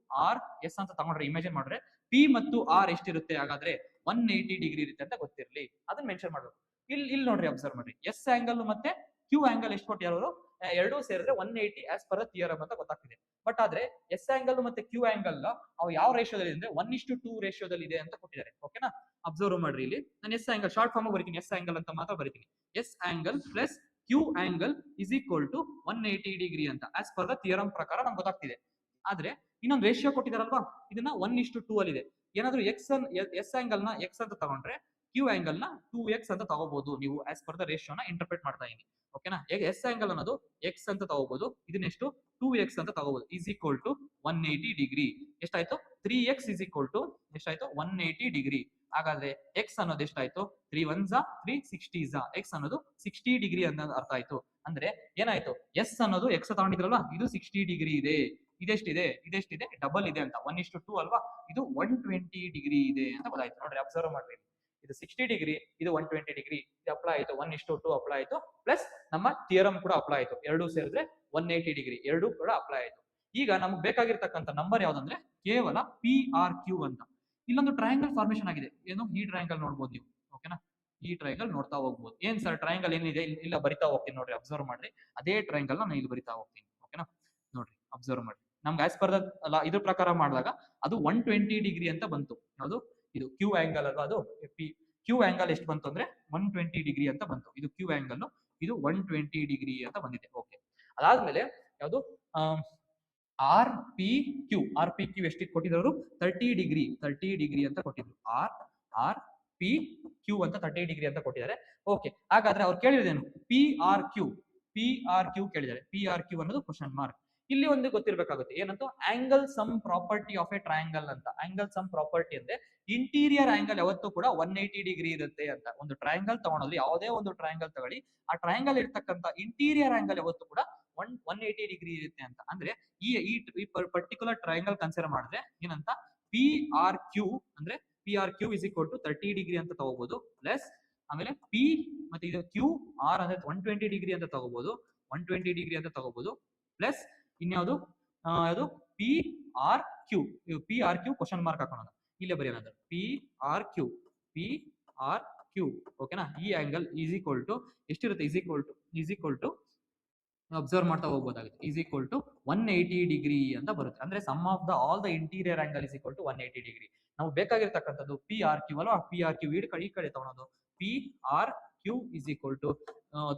ಆರ್ ಎಸ್ ಅಂತ ತಗೊಂಡ್ರೆ, ಇಮ್ಯಾಜಿನ್ ಮಾಡ್ರೆ ಪಿ ಮತ್ತು ಆರ್ ಎಷ್ಟಿರುತ್ತೆ, ಹಾಗಾದ್ರೆ 180 ಡಿಗ್ರಿ ಇರುತ್ತೆ ಅಂತ ಗೊತ್ತಿರಲಿ, ಅದನ್ನ ಮೆನ್ಷನ್ ಮಾಡ್ಬೇಕು. ಇಲ್ಲಿ ನೋಡ್ರಿ, ಅಬ್ಸರ್ವ್ ಮಾಡ್ರಿ, ಎಸ್ ಆಂಗಲ್ ಮತ್ತೆ ಕ್ಯೂ ಆಂಗಲ್ ಎಷ್ಟು ಕೊಟ್ಟಿರೋರು, ಎರಡೂ ಸೇರಿದ್ರೆ 180 ಆಸ್ ಪರ್ ಥಿಯರಮ್ ಅಂತ ಗೊತ್ತಾಗ್ತಿದೆ. ಬಟ್ ಆದ್ರೆ ಎಸ್ ಆಂಗಲ್ ಮತ್ತೆ ಕ್ಯೂ ಆಂಗಲ್ ಅವು ಯಾವ ರೇಷಿಯೋದಲ್ಲಿ ಅಂದ್ರೆ 1:2 ರೇಷಿಯೋದಲ್ಲಿ ಇದೆ ಅಂತ ಕೊಟ್ಟಿದ್ದಾರೆ. ಓಕೆನಾ, ಅಬ್ಸರ್ವ್ ಮಾಡ್ರಿ. ಇಲ್ಲಿ ನಾನು ಎಸ್ ಆಂಗಲ್ ಶಾರ್ಟ್ ಫಾರ್ಮ್ ಬರೀತೀನಿ, ಎಸ್ ಆಂಗಲ್ ಅಂತ ಮಾತ್ರ ಬರೀತೀನಿ. S angle plus Q angle is equal to 180 degree ಅಂತ ಆಸ್ ಪರ್ ದ ಥಿಯರಮ್ ಪ್ರಕಾರ ನಮ್ಗೆ ಗೊತ್ತಾಗ್ತಿದೆ. ಆದ್ರೆ ಇನ್ನೊಂದು ರೇಷಿಯೋ ಕೊಟ್ಟಿದಾರಲ್ವಾ, ಇದನ್ನ 1:2 ಅಲ್ಲಿ ಇದೆ. ಏನಾದ್ರೂ ಎಸ್ ಆಂಗಲ್ ನ ಎಕ್ಸ್ ಅಂತ ತಗೊಂಡ್ರೆ ಕ್ಯೂ ಆಂಗಲ್ ನ 2x ಅಂತ ತಗೋಬಹುದು ನೀವು, ಆಸ್ ಪರ್ ದ ರೇಷಿಯೋನ ಇಂಟರ್ಪ್ರೇಟ್ ಮಾಡ್ತಾ ಇದೀನಿ. ಓಕೆನಾ, ಎಸ್ ಆಂಗಲ್ ಅನ್ನೋದು ಎಕ್ಸ್ ಅಂತ ತಗೋಬಹುದು, ಇದನ್ನೆಷ್ಟು 2x ಅಂತ ತಗೋಬಹುದು, ಈಸ್ ಈಕ್ವಲ್ ಟು 180 ಡಿಗ್ರಿ. ಎಷ್ಟಾಯ್ತು, 3x ಇಸ್ ಈಕ್ವಲ್ ಟು ಎಷ್ಟಾಯ್ತು, 180 ಡಿಗ್ರಿ. ಹಾಗಾದ್ರೆ ಎಕ್ಸ್ ಅನ್ನೋದು ಎಷ್ಟಾಯ್ತು, 3 1s 3 60s, ಎಕ್ಸ್ ಅನ್ನೋದು 60 ಡಿಗ್ರಿ ಅನ್ನೋದು ಅರ್ಥ ಆಯ್ತು. ಅಂದ್ರೆ ಏನಾಯ್ತು, ಎಸ್ ಅನ್ನೋದು ಎಕ್ಸ್ ತಗೊಂಡಿದ್ರಲ್ಲ, ಇದು 60 ಡಿಗ್ರಿ ಇದೆ, ಇದೆಷ್ಟಿದೆ ಡಬಲ್ ಇದೆ ಅಂತ, 1:2 ಅಲ್ವಾ, ಇದು 120 ಡಿಗ್ರಿ ಇದೆ ಅಂತ ಗೊತ್ತಾಯ್ತು. ನೋಡ್ರಿ, ಅಬ್ಸರ್ವ್ ಮಾಡ್ರಿ, ಇದು 60 ಡಿಗ್ರಿ, ಇದು 120 ಡಿಗ್ರಿ, ಇದು ಅಪ್ಲೈ ಆಯ್ತು, 1:2 ಅಪ್ಲೈ ಆಯ್ತು, ಪ್ಲಸ್ ನಮ್ಮ ಥಿಯರಂ ಕೂಡ ಅಪ್ಲೈ ಆಯ್ತು, ಎರಡೂ ಸೇರಿದ್ರೆ 180 ಡಿಗ್ರಿ, ಎರಡೂ ಕೂಡ ಅಪ್ಲೈ ಆಯ್ತು. ಈಗ ನಮ್ಗೆ ಬೇಕಾಗಿರ್ತಕ್ಕಂಥ ನಂಬರ್ ಯಾವ್ದಂದ್ರೆ ಕೇವಲ ಪಿ ಆರ್ ಕ್ಯೂ ಅಂತ. ಇಲ್ಲೊಂದು ಟ್ರಯಾಂಗಲ್ ಫಾರ್ಮೇಶನ್ ಆಗಿದೆ, ಏನು ಈ ಟ್ರಯಾಂಗಲ್ ನೋಡ್ಬೋದು ನೀವು. ಓಕೆನಾ, ಈ ಟ್ರಯಾಂಗಲ್ ನೋಡ್ತಾ ಹೋಗ್ಬೋದು. ಏನ್ ಸರ್ ಟ್ರಯಾಂಗಲ್ ಏನಿದೆ, ಇಲ್ಲ ಬರಿತಾ ಹೋಗ್ತೀನಿ ನೋಡ್ರಿ, ಅಬ್ಸರ್ವ್ ಮಾಡ್ರಿ. ಅದೇ ಟ್ರಯಾಂಗಲ್ ನಾನು ಇಲ್ಲಿ ಬರಿತಾ ಹೋಗ್ತೀನಿ. ಓಕೆನಾ, ನೋಡ್ರಿ, ಅಬ್ಸರ್ವ್ ಮಾಡ್ರಿ. ನಮ್ಗೆ ಆಸ್ ಪರ್ ಅಲ್ಲ ಇದ್ರ ಪ್ರಕಾರ ಮಾಡಿದಾಗ ಅದು 120 ಡಿಗ್ರಿ ಅಂತ ಬಂತು. ಯಾವುದು ಇದು ಕ್ಯೂ ಆಂಗಲ್ ಅಲ್ವಾ, ಅದು ಕ್ಯೂ ಆಂಗಲ್ ಎಷ್ಟು ಬಂತು ಅಂದ್ರೆ 120 ಡಿಗ್ರಿ ಅಂತ ಬಂತು. ಇದು ಕ್ಯೂ ಆಂಗಲ್, ಇದು 120 ಡಿಗ್ರಿ ಅಂತ ಬಂದಿದೆ. ಓಕೆ, ಅದಾದ್ಮೇಲೆ ಯಾವುದು ಆರ್ ಪಿ ಕ್ಯೂ ಎಷ್ಟು ಕೊಟ್ಟಿದ್ರು, 30 ಡಿಗ್ರಿ ಅಂತ ಕೊಟ್ಟಿದ್ರು. ಆರ್ ಪಿ ಕ್ಯೂ ಅಂತ 30 ಡಿಗ್ರಿ ಅಂತ ಕೊಟ್ಟಿದ್ದಾರೆ. ಓಕೆ, ಹಾಗಾದ್ರೆ ಅವ್ರು ಕೇಳಿರೋದೇನು, ಪಿ ಆರ್ ಕ್ಯೂ ಕೇಳಿದ್ದಾರೆ. ಪಿ ಆರ್ ಕ್ಯೂ ಅನ್ನೋದು ಕ್ವಶನ್ ಮಾರ್ಕ್. ಇಲ್ಲಿ ಒಂದು ಗೊತ್ತಿರಬೇಕಾಗುತ್ತೆ, ಏನಂತ angle sum property of a triangle ಅಂತ. ಆಂಗಲ್ ಸಮ್ ಪ್ರಾಪರ್ಟಿ ಅಂದ್ರೆ ಇಂಟೀರಿಯರ್ ಆಂಗಲ್ ಯಾವತ್ತೂ ಕೂಡ 180 ಡಿಗ್ರಿ ಇರುತ್ತೆ ಅಂತ. ಒಂದು ಟ್ರಯಾಂಗಲ್ ತಗೊಳ್ಳೋದು, ಯಾವುದೇ ಒಂದು ಟ್ರಯಾಂಗಲ್ ತಗೊಳ್ಳಿ, ಆ ಟ್ರಯಾಂಗಲ್ ಇರ್ತಕ್ಕಂಥ ಇಂಟೀರಿಯರ್ ಆಂಗಲ್ ಯಾವತ್ತೂ ಕೂಡ 180 ಡಿಗ್ರಿ ಇರುತ್ತೆ ಅಂತ. ಅಂದ್ರೆ ಈ ಪರ್ಟಿಕ್ಯುಲರ್ ಟ್ರಯಾಂಗಲ್ ಕನ್ಸಿಡರ್ ಮಾಡಿದ್ರೆ ಏನಂತ, ಪಿ ಆರ್ ಕ್ಯೂ ಅಂದ್ರೆ P R Q is equal to 30 degree ಅಂತ ತಗೋಬಹುದು, ಪ್ಲಸ್ ಆಮೇಲೆ ಪಿ ಮತ್ತೆ ಇದು ಕ್ಯೂ ಆರ್ ಅಂದ್ರೆ 120 ಡಿಗ್ರಿ ಅಂತ ತಗೋಬಹುದು, 120 ಡಿಗ್ರಿ ಅಂತ ತಗೋಬಹುದು, ಪ್ಲಸ್ ಇನ್ಯಾವುದು ಅದು P R Q question mark ಹಾಕೋಣ, ಇಲ್ಲೇ ಬರೆಯೋಣ, ಪಿ ಆರ್ ಕ್ಯೂ. ಓಕೆನಾ, ಈ ಆಂಗಲ್ ಈಸ್ ಈಕ್ವಲ್ ಟು ಎಷ್ಟಿರುತ್ತೆ, ಈಸ್ ಈಕ್ವಲ್ ಟು ಅಬ್ಸರ್ವ್ ಮಾಡ್ತಾ ಹೋಗ್ಬೋದಾಗುತ್ತೆ. ಈಸ್ ಈಕ್ವಲ್ ಟು 180 ಡಿಗ್ರಿ ಅಂತ ಬರುತ್ತೆ. ಅಂದ್ರೆ sum of the all the interior angle is equal to 180 degree. ನಾವು ಬೇಕಾಗಿರ್ತಕ್ಕಂಥದ್ದು ಪಿ ಆರ್ ಕ್ಯೂ ಅಲ್ವಾ, ಪಿ ಆರ್ ಕ್ಯೂ ಈ ಕಡೆ ತಗೊಳೋದು. P R Q is equal to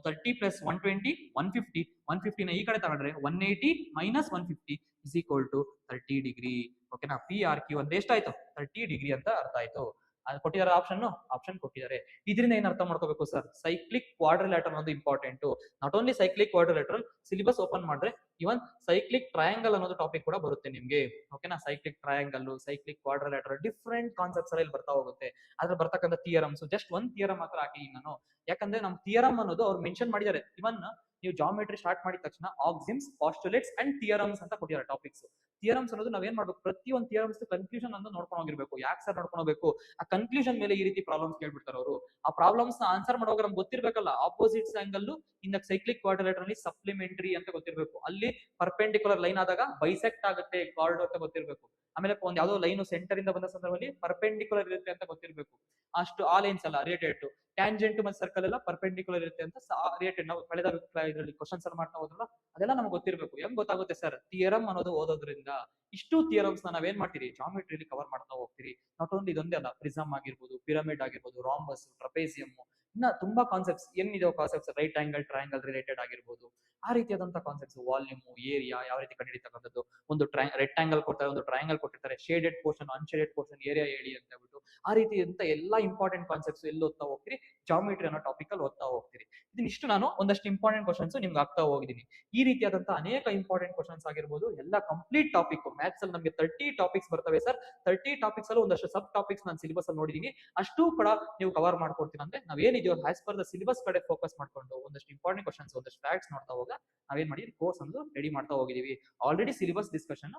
30 plus 120 150. 150ನ ಈ ಕಡೆ ತಗೊಂಡ್ರೆ 180 minus 150 is equal to 30 degree. ಓಕೆನಾ. ಪಿ ಆರ್ ಕ್ಯೂ ಅಂದ್ರೆ ಎಷ್ಟಾಯ್ತು? 30 ಡಿಗ್ರಿ ಅಂತ ಅರ್ಥ ಆಯ್ತು. ಅದು ಕೊಟ್ಟಿದ್ದಾರೆ ಆಪ್ಷನ್ ಕೊಟ್ಟಿದ್ದಾರೆ. ಇದರಿಂದ ಏನ್ ಅರ್ಥ ಮಾಡ್ಕೋಬೇಕು ಸರ್? ಸೈಕ್ಲಿಕ್ ಕ್ವಾಡ್ರಿಲ್ಯಾಟರಲ್ ಅನ್ನೋದು important. Not only cyclic quadrilateral, syllabus open ಮಾಡಿದ್ರೆ ಇವನ್ ಸೈಕ್ಲಿಕ್ ಟ್ರಯಾಂಗಲ್ ಅನ್ನೋದು ಟಾಪಿಕ್ ಕೂಡ ಬರುತ್ತೆ ನಿಮ್ಗೆ. ಓಕೆನಾ. Cyclic triangle, cyclic quadrilateral different concepts ಅಲ್ಲಿ ಬರ್ತಾ ಹೋಗುತ್ತೆ. ಅದ್ರ ಬರ್ತಕ್ಕಂಥ ಥಿಯರಮ್ಸ್ ಜಸ್ಟ್ ಒಂದ್ ಥಿಯರಮ್ ಮಾತ್ರ ಹಾಕಿ ನಾನು, ಯಾಕಂದ್ರೆ ನಮ್ ಥಿಯರಮ್ ಅನ್ನೋದು ಅವ್ರು ಮೆನ್ಷನ್ ಮಾಡಿದ್ದಾರೆ. ಇವನ್ ನೀವು ಜಾಮೆಟ್ರಿ ಸ್ಟಾರ್ಟ್ ಮಾಡಿದ ತಕ್ಷಣ ಆಕ್ಸಿಮ್ಸ್, ಪಾಸ್ಟುಲೇಟ್ಸ್ ಅಂಡ್ ಥಿಯರಮ್ಸ್ ಅಂತ ಕೊಟ್ಟಿದ್ದಾರೆ ಟಾಪಿಕ್ಸ್. ಥಿಯರಮ್ಸ್ ಅನ್ನೋದು ನಾವೇನ್ ಮಾಡ್ಬೇಕು? ಪ್ರತಿ ಒಂದು ಥಿಯರಮ್ಸ್ ಕನ್ಕ್ಲೂಷನ್ ಅನ್ನು ನೋಡ್ಕೊಂಡು ಹೋಗಿರ್ಬೇಕು. ಯಾಕೆ ಸರ್ ನೋಡ್ಕೊಂಡು ಹೋಗ್ಬೇಕು? ಆ ಕನ್ಕ್ಲೂಷನ್ ಮೇಲೆ ಈ ರೀತಿ ಪ್ರಾಬ್ಲಮ್ಸ್ ಕೇಳ್ಬಿಡ್ತಾರೆ ಅವರು. ಆ ಪ್ರಾಬ್ಲಮ್ಸ್ ನ ಆನ್ಸರ್ ಮಾಡೋವಾಗ ನಮ್ಗೆ ಗೊತ್ತಿರ್ಬೇಕಲ್ಲ. Opposites angle in the cyclic quadrilateral supplementary ಅಂತ ಗೊತ್ತಿರ್ಬೇಕು. ಅಲ್ಲಿ ಪರ್ಪೆಂಡಿಕ್ಯುಲರ್ ಲೈನ್ ಆದಾಗ ಬೈಸೆಕ್ಟ್ ಆಗುತ್ತೆ ಕಾರ್ಡ್ ಅಂತ ಗೊತ್ತಿರ್ಬೇಕು. ಆಮೇಲೆ ಒಂದ್ ಯಾವ್ದೋ ಲೈನ್ ಸೆಂಟರ್ ಇಂದ ಬಂದ ಸಂದರ್ಭದಲ್ಲಿ ಪರ್ಪೆಂಡಿಕ್ಯುಲರ್ ಇರುತ್ತೆ ಅಂತ ಗೊತ್ತಿರ್ಬೇಕು. ಅಷ್ಟು ಆ ಲೈನ್ಸ್ ಅಲ್ಲ ರಿಲೇಟೆಡ್. ಟ್ಯಾಂಜೆಂಟ್ ಮತ್ತೆ ಸರ್ಕಲ್ ಎಲ್ಲ ಪರ್ಪೆಂಡಿಕ್ಯುಲರ್ ಇರುತ್ತೆ ಅಂತ ರಿಲೇಟೆಡ್. ನಾವು ಕಳೆದ ಇದರಲ್ಲಿ ಕ್ವಶನ್ಸ್ ಅಲ್ಲಿ ಮಾಡ್ತಾ ಹೋದ್ರಲ್ಲ, ಅದೆಲ್ಲ ನಮ್ಗೆ ಗೊತ್ತಿರ್ಬೇಕು. ಹೆಂಗ್ ಗೊತ್ತಾಗುತ್ತೆ ಸರ್? ಥಿಯರಮ್ ಅನ್ನೋದು ಓದೋದ್ರಿಂದ. ಇಷ್ಟು ಥಿಯರಮ್ಸ್ ನಾವೇನ್ ಮಾಡ್ತೀರಿ? ಜಾಮೆಟ್ರಿಲಿ ಕವರ್ ಮಾಡ್ತಾ ಹೋಗ್ತೀರಿ. ನಾಟ್ ಓನ್ಲಿ ಇದೊಂದೇ ಅಲ್ಲ, ಪ್ರಿಸಮ್ ಆಗಿರ್ಬೋದು, ಪಿರಮಿಡ್ ಆಗಿರ್ಬೋದು, ರಾಂಬಸ್, ಟ್ರಪೇಸಿಯಂ, ಇನ್ನ ತುಂಬಾ ಕಾನ್ಸೆಪ್ಟ್ಸ್ ಏನಿದೆ concepts, right angle triangle related ಆಗಿರ್ಬೋದು. ಆ ರೀತಿಯಾದಂತ ಕಾನ್ಸೆಪ್ಟ್ಸ್, ವಾಲ್ಯೂಮ್, ಏರಿಯಾ ಯಾವ ರೀತಿ ಕಂಡುಹಿಡಿತಕ್ಕಂಥದ್ದು, ಒಂದು ರೆಕ್ಟಾಂಗಲ್ ಕೊಡ್ತಾರೆ, ಒಂದು ಟ್ರಯಾಂಗಲ್ ಕೊಟ್ಟಿರ್ತಾರೆ, shaded portion, unshaded portion, area ಹೇಳಿ ಅಂತ ಹೇಳ್ಬಿಟ್ಟು. ಆ ರೀತಿ ಅಂತ ಎಲ್ಲಾ ಇಂಪಾರ್ಟೆಂಟ್ ಕಾನ್ಸೆಪ್ಟ್ಸ್ ಎಲ್ಲಿ ಓದ್ತಾ ಹೋಗ್ತೀರಿ? ಜಾಮೆಟ್ರಿ ಅನ್ನೋ ಟಾಪಿಕ್ ಅಲ್ಲಿ ಓದ್ತಾ ಹೋಗ್ತೀರಿ. ಇದನ್ನಿಷ್ಟು ನಾನು ಒಂದಷ್ಟು ಇಂಪಾರ್ಟೆಂಟ್ ಕ್ವಶನ್ಸ್ ನಿಮ್ಗೆ ಆಗ್ತಾ ಹೋಗಿದ್ದೀನಿ. ಈ ರೀತಿಯಾದಂತಹ ಅನೇಕ ಇಂಪಾರ್ಟೆಂಟ್ ಕ್ವಶನ್ಸ್ ಆಗಿರ್ಬೋದು, ಎಲ್ಲ ಕಂಪ್ಲೀಟ್ ಟಾಪಿಕ್ ಮ್ಯಾಥ್ಸ್ ಅಲ್ಲಿ ನಮಗೆ 30 ಟಾಪಿಕ್ಸ್ ಬರ್ತವೆ ಸರ್. 30 ಟಾಪಿಕ್ಸ್ ಅಲ್ಲಿ ಒಂದಷ್ಟು ಸಬ್ ಟಾಪಿಕ್ಸ್ ನಾನು ಸಿಲೆಬಸ್ ಅಲ್ಲಿ ನೋಡಿದೀನಿ. ಅಷ್ಟು ಕೂಡ ನೀವು ಕವರ್ ಮಾಡ್ಕೊಡ್ತೀನಿ. ಅಂದ್ರೆ ನಾವೇನಿದೆಯೋ ಆಸ್ ಪರ್ ದ ಸಿಲೆಬಸ್ ಕಡೆ ಫೋಕಸ್ ಮಾಡ್ಕೊಂಡು ಒಂದಷ್ಟು ಇಂಪಾರ್ಟೆಂಟ್ ಕ್ವಶನ್ಸ್, ಒಂದಷ್ಟು ಫ್ಯಾಕ್ಟ್ಸ್ ನೋಡ್ತಾ ಹೋಗ ನಾವೇನ್ ಮಾಡಿ ಕೋರ್ಸ್ ಒಂದು ರೆಡಿ ಮಾಡ್ತಾ ಹೋಗಿದೀವಿ. ಆಲ್ರೆಡಿ ಸಿಲೆಬಸ್ ಡಿಸ್ಕಷನ್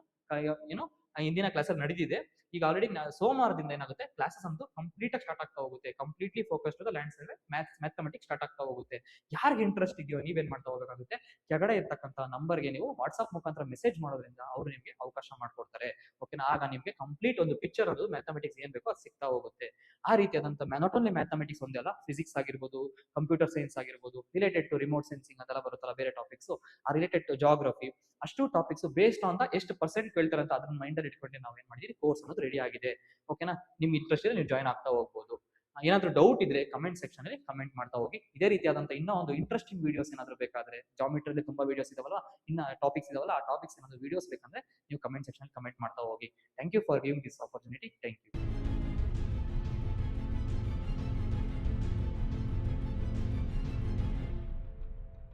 ಏನು ಹಿಂದಿನ ಕ್ಲಾಸಲ್ಲಿ ನಡೆದಿದೆ. ಈಗ ಆಲ್ರೆಡಿ ಸೋಮವಾರದಿಂದ ಏನಾಗುತ್ತೆ, ಕ್ಲಾಸಸ್ ಅಂತೂ ಕಂಪ್ಲೀಟ್ ಆಗಿ ಸ್ಟಾರ್ಟ್ ಆಗ್ತಾ ಹೋಗುತ್ತೆ. Completely focused land survey mathematics start ಆಗ್ತಾ ಹೋಗುತ್ತೆ. ಯಾರಿಗೆ ಇಂಟ್ರೆಸ್ಟ್ ಇದೆಯೋ ನೀವೇನ್ ಮಾಡ್ತಾ ಹೋಗಬೇಕಾಗುತ್ತೆ? ಕೆಳಗಡೆ ಇರ್ತಕ್ಕಂಥ ನಂಬರ್ಗೆ ನೀವು ವಾಟ್ಸ್ಆಪ್ ಮುಖಾಂತರ ಮೆಸೇಜ್ ಮಾಡೋದ್ರಿಂದ ಅವರು ನಿಮಗೆ ಅವಕಾಶ ಮಾಡ್ಕೊಡ್ತಾರೆ. ಓಕೆನಾ. ಆಗ ನಿಮಗೆ ಕಂಪ್ಲೀಟ್ ಒಂದು ಪಿಕ್ಚರ್ ಅದು ಮ್ಯಾಥಮೆಟಿಕ್ಸ್ ಏನ್ ಬೇಕೋ ಅದು ಸಿಗ್ತಾ ಹೋಗುತ್ತೆ. ಆ ರೀತಿಯಾದಂತ ನಾಟ್ ಓನ್ಲಿ ಮ್ಯಾಥಮೆಟಿಕ್ಸ್ ಒಂದೇ ಅಲ್ಲ, ಫಿಸಿಕ್ಸ್ ಆಗಿರ್ಬೋದು, ಕಂಪ್ಯೂಟರ್ ಸೈನ್ಸ್ ಆಗಿರ್ಬೋದು, ರಿಲೇಟೆಡ್ ಟು ರಿಮೋಟ್ ಸೆನ್ಸಿಂಗ್ ಅದೆಲ್ಲ ಬರುತ್ತಲ್ಲ ಬೇರೆ ಟಾಪಿಕ್ಸ್, ಆ ರಿಲೇಟೆಡ್ ಟು ಜಾಗ್ರಫಿ, ಅಷ್ಟು ಟಾಪಿಕ್ಸ್ ಬೇಸ್ಡ್ ಆನ್ ದ ಎಷ್ಟು ಪರ್ಸೆಂಟ್ ಕೇಳ್ತಾರೆ ಅಂತ ಅದನ್ನ ಮೈಂಡ್ ಅಲ್ಲಿ ಇಟ್ಕೊಂಡು ನಾವು ಏನ್ ಮಾಡಿದೀವಿ, ಕೋರ್ಸ್ ಅನ್ನೋದು ರೆಡಿ ಆಗಿದೆ. ಓಕೆನಾ. ನಿಮ್ಗೆ ಇಂಟ್ರೆಸ್ಟ್ ಇದೆ, ನೀವು ಜಾಯ್ನ್ ಆಗ್ತಾ ಹೋಗ್ಬೋದು. ಏನಾದ್ರೂ ಡೌಟ್ ಇದ್ರೆ ಕಮೆಂಟ್ ಸೆಕ್ಷನ್ ಅಲ್ಲಿ ಕಮೆಂಟ್ ಮಾಡ್ತಾ ಹೋಗಿ. ಇದೇ ರೀತಿಯಾದಂತ ಇನ್ನೂ ಒಂದು ಇಂಟ್ರೆಸ್ಟಿಂಗ್ ವಿಡಿಯೋಸ್ ಏನಾದ್ರು ಬೇಕಾದ್ರೆ, ಜಾಮೆಟ್ರಿಯಲ್ಲಿ ತುಂಬಾ ವಿಡಿಯೋಸ್ ಇದಾವಲ್ಲ, ಇನ್ನ ಟಾಪಿಕ್ಸ್ ಇದಾವಲ್ಲ, ಆ ಟಾಪಿಕ್ಸ್ ಏನಾದ್ರು ವಿಡಿಯೋಸ್ ಬೇಕಂದ್ರೆ ನೀವು ಕಮೆಂಟ್ ಸೆಕ್ಷನ್ ಕಮೆಂಟ್ ಮಾಡ್ತಾ ಹೋಗಿ. Thank you for giving this opportunity. Thank you.